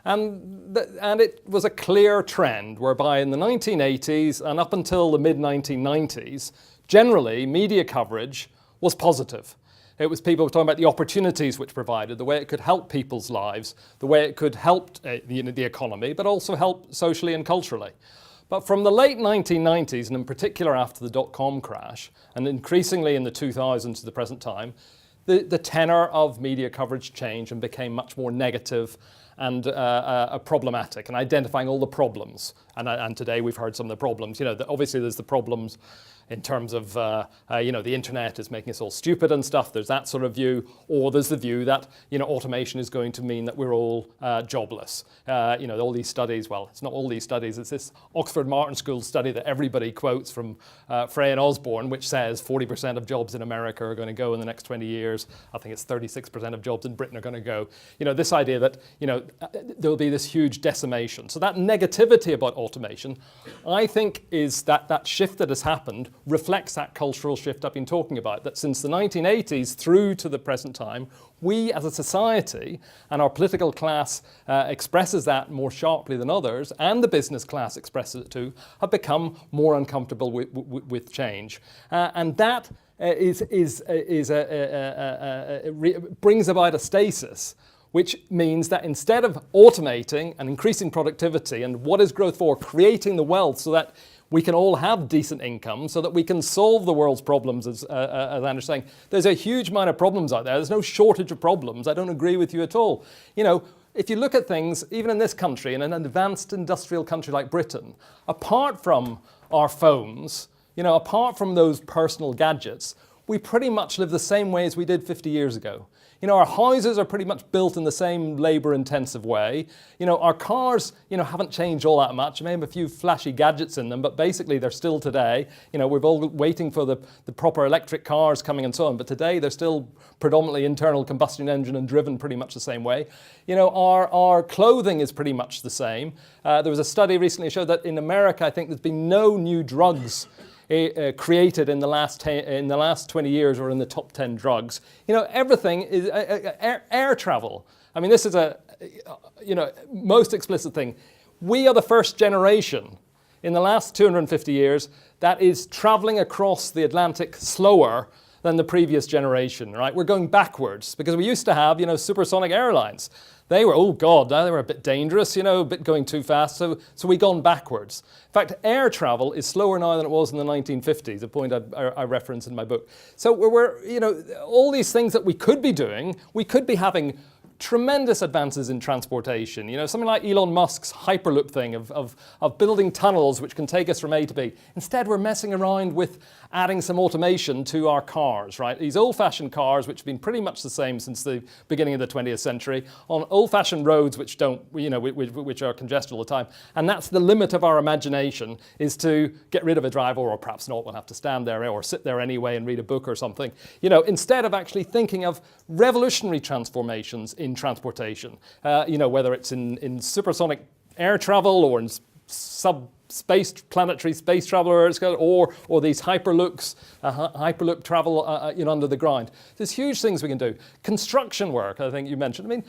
And it was a clear trend whereby in the 1980s and up until the mid-1990s, generally media coverage was positive. It was people talking about the opportunities which provided, the way it could help people's lives, the way it could help the economy, but also help socially and culturally. But from the late 1990s, and in particular after the dot-com crash, and increasingly in the 2000s to the present time, the tenor of media coverage changed and became much more negative and problematic, and identifying all the problems. And today we've heard some of the problems. Obviously there's the problems in terms of, the internet is making us all stupid and stuff. There's that sort of view. Or there's the view that, automation is going to mean that we're all jobless. All these studies, well, it's not all these studies. It's this Oxford Martin School study that everybody quotes from Frey and Osborne, which says 40% of jobs in America are going to go in the next 20 years. I think it's 36% of jobs in Britain are going to go. This idea that, there'll be this huge decimation. So that negativity about automation, I think, is that shift that has happened reflects that cultural shift I've been talking about, that since the 1980s through to the present time, we as a society, and our political class expresses that more sharply than others, and the business class expresses it too, have become more uncomfortable with change. And that brings about a stasis, which means that instead of automating and increasing productivity, and what is growth for? Creating the wealth so that we can all have decent income, so that we can solve the world's problems, as Andrew's saying. There's a huge amount of problems out there. There's no shortage of problems. I don't agree with you at all. If you look at things, even in this country, in an advanced industrial country like Britain, apart from our phones, apart from those personal gadgets, we pretty much live the same way as we did 50 years ago. Our houses are pretty much built in the same labour-intensive way. Our cars, haven't changed all that much. May have a few flashy gadgets in them, but basically they're still today. We're all waiting for the proper electric cars coming and so on, but today they're still predominantly internal combustion engine and driven pretty much the same way. Our clothing is pretty much the same. There was a study recently showed that in America, I think there's been no new drugs created in the last 20 years or in the top 10 drugs. Everything is air travel. I mean, this is most explicit thing. We are the first generation in the last 250 years that is traveling across the Atlantic slower than the previous generation, right? We're going backwards because we used to have, supersonic airlines. They were, oh God, they were a bit dangerous, a bit going too fast, so we've gone backwards. In fact, air travel is slower now than it was in the 1950s, a point I reference in my book. So we're all these things that we could be doing, we could be having tremendous advances in transportation. Something like Elon Musk's Hyperloop thing of building tunnels which can take us from A to B. Instead, we're messing around with adding some automation to our cars, right? These old-fashioned cars, which have been pretty much the same since the beginning of the 20th century, on old-fashioned roads which don't, which are congested all the time. And that's the limit of our imagination, is to get rid of a driver, or perhaps not, we'll have to stand there or sit there anyway and read a book or something. Instead of actually thinking of revolutionary transformations in transportation, whether it's in supersonic air travel or in planetary space travel, or these hyperloop travel under the ground. There's huge things we can do. Construction work, I think you mentioned. I mean,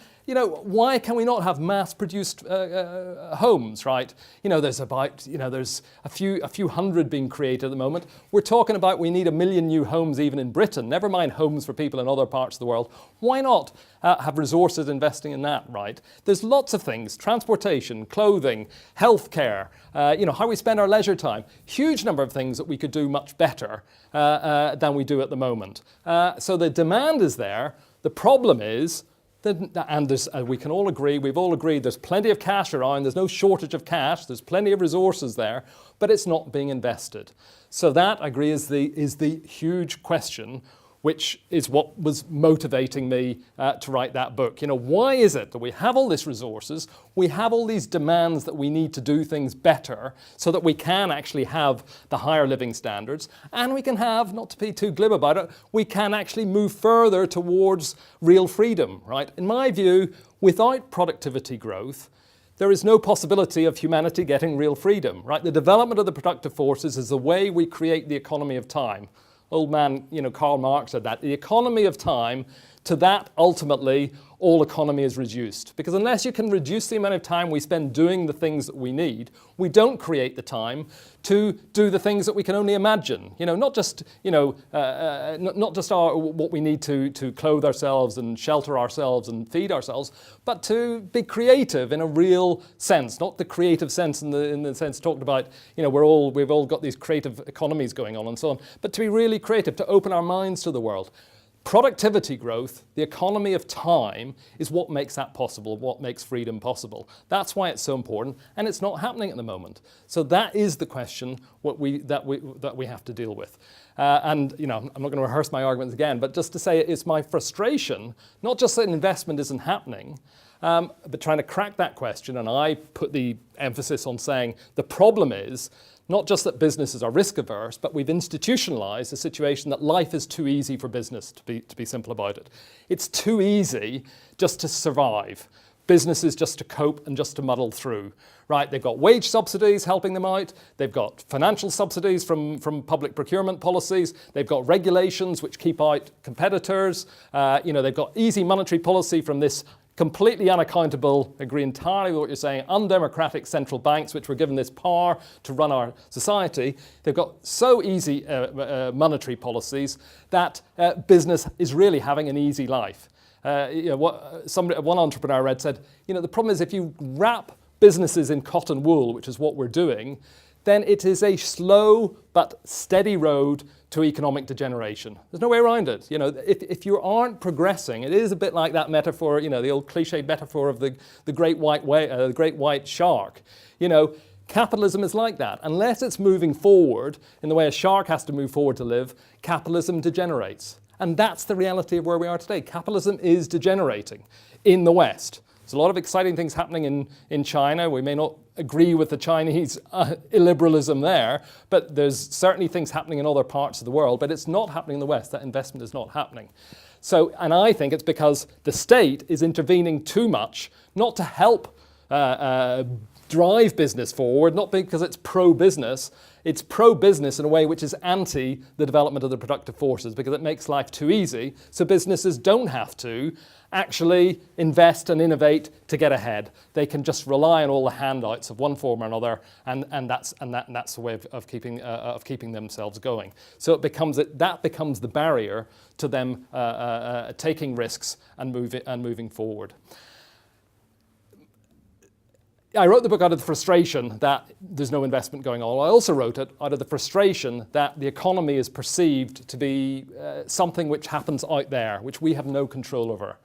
why can we not have mass-produced homes, right? There's there's a few hundred being created at the moment. We're talking about we need 1 million new homes even in Britain, never mind homes for people in other parts of the world. Why not have resources investing in that, right? There's lots of things: transportation, clothing, healthcare, how we spend our leisure time. Huge number of things that we could do much better than we do at the moment. So the demand is there. The problem is, and we can all agree, we've all agreed, there's plenty of cash around, there's no shortage of cash, there's plenty of resources there, but it's not being invested. So that, I agree, is the huge question, which is what was motivating me to write that book. Why is it that we have all these resources, we have all these demands that we need to do things better so that we can actually have the higher living standards, and we can have, not to be too glib about it, we can actually move further towards real freedom, right? In my view, without productivity growth, there is no possibility of humanity getting real freedom, right? The development of the productive forces is the way we create the economy of time. Old man, Karl Marx said that. The economy of time, to that ultimately all economy is reduced. Because unless you can reduce the amount of time we spend doing the things that we need, we don't create the time to do the things that we can only imagine. Not just what we need to clothe ourselves and shelter ourselves and feed ourselves, but to be creative in a real sense, not the creative sense in the sense talked about, we've all got these creative economies going on and so on, but to be really creative, to open our minds to the world. productivity growth, the economy of time, is what makes that possible, what makes freedom possible. That's why it's so important, and it's not happening at the moment. So that is the question that we have to deal with. And I'm not going to rehearse my arguments again, but just to say it's my frustration, not just that investment isn't happening, but trying to crack that question. And I put the emphasis on saying the problem is not just that businesses are risk averse, but we've institutionalized a situation that life is too easy for business, to be simple about it. It's too easy just to survive. Businesses just to cope and just to muddle through, right? They've got wage subsidies helping them out. They've got financial subsidies from public procurement policies. They've got regulations which keep out competitors. They've got easy monetary policy from this completely unaccountable, agree entirely with what you're saying, undemocratic central banks which were given this power to run our society. They've got so easy monetary policies that business is really having an easy life. One entrepreneur I read said, the problem is if you wrap businesses in cotton wool, which is what we're doing, then it is a slow but steady road to economic degeneration. There's no way around it. If you aren't progressing, it is a bit like that metaphor, the old cliched metaphor of the great white shark. Capitalism is like that. Unless it's moving forward in the way a shark has to move forward to live, capitalism degenerates. And that's the reality of where we are today. Capitalism is degenerating in the West. There's a lot of exciting things happening in China. We may not agree with the Chinese illiberalism there, but there's certainly things happening in other parts of the world, but it's not happening in the West. That investment is not happening. So, and I think it's because the state is intervening too much, not to help drive business forward, not because it's pro-business. It's pro-business in a way which is anti the development of the productive forces because it makes life too easy, so businesses don't have to actually invest and innovate to get ahead. They can just rely on all the handouts of one form or another, and that's the way of keeping themselves going. So that becomes the barrier to them taking risks and moving forward. I wrote the book out of the frustration that there's no investment going on. I also wrote it out of the frustration that the economy is perceived to be something which happens out there, which we have no control over.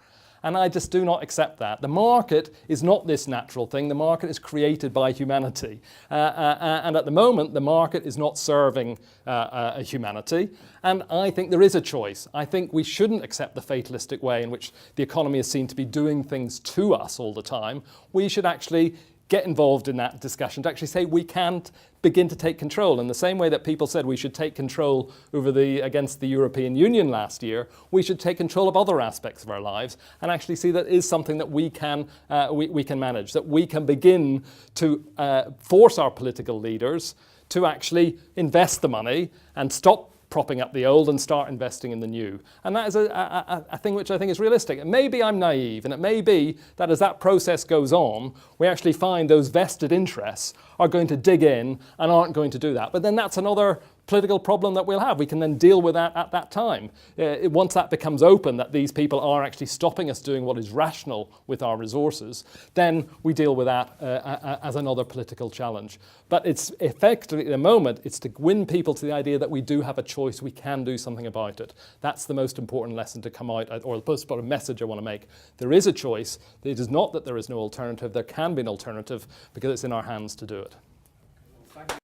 And I just do not accept that. The market is not this natural thing. The market is created by humanity. And at the moment, the market is not serving humanity. And I think there is a choice. I think we shouldn't accept the fatalistic way in which the economy is seen to be doing things to us all the time. We should actually get involved in that discussion to actually say we can't begin to take control. In the same way that people said we should take control against the European Union last year, we should take control of other aspects of our lives and actually see that is something that we can manage, that we can begin to force our political leaders to actually invest the money and stop propping up the old and start investing in the new. And that is a thing which I think is realistic. And maybe I'm naive, and it may be that as that process goes on, we actually find those vested interests are going to dig in and aren't going to do that. But then that's another political problem that we'll have. We can then deal with that at that time. Once that becomes open, that these people are actually stopping us doing what is rational with our resources, then we deal with that as another political challenge. But it's effectively, at the moment, it's to win people to the idea that we do have a choice, we can do something about it. That's the most important lesson to come out, or the most important message I want to make. There is a choice. It is not that there is no alternative. There can be an alternative because it's in our hands to do it.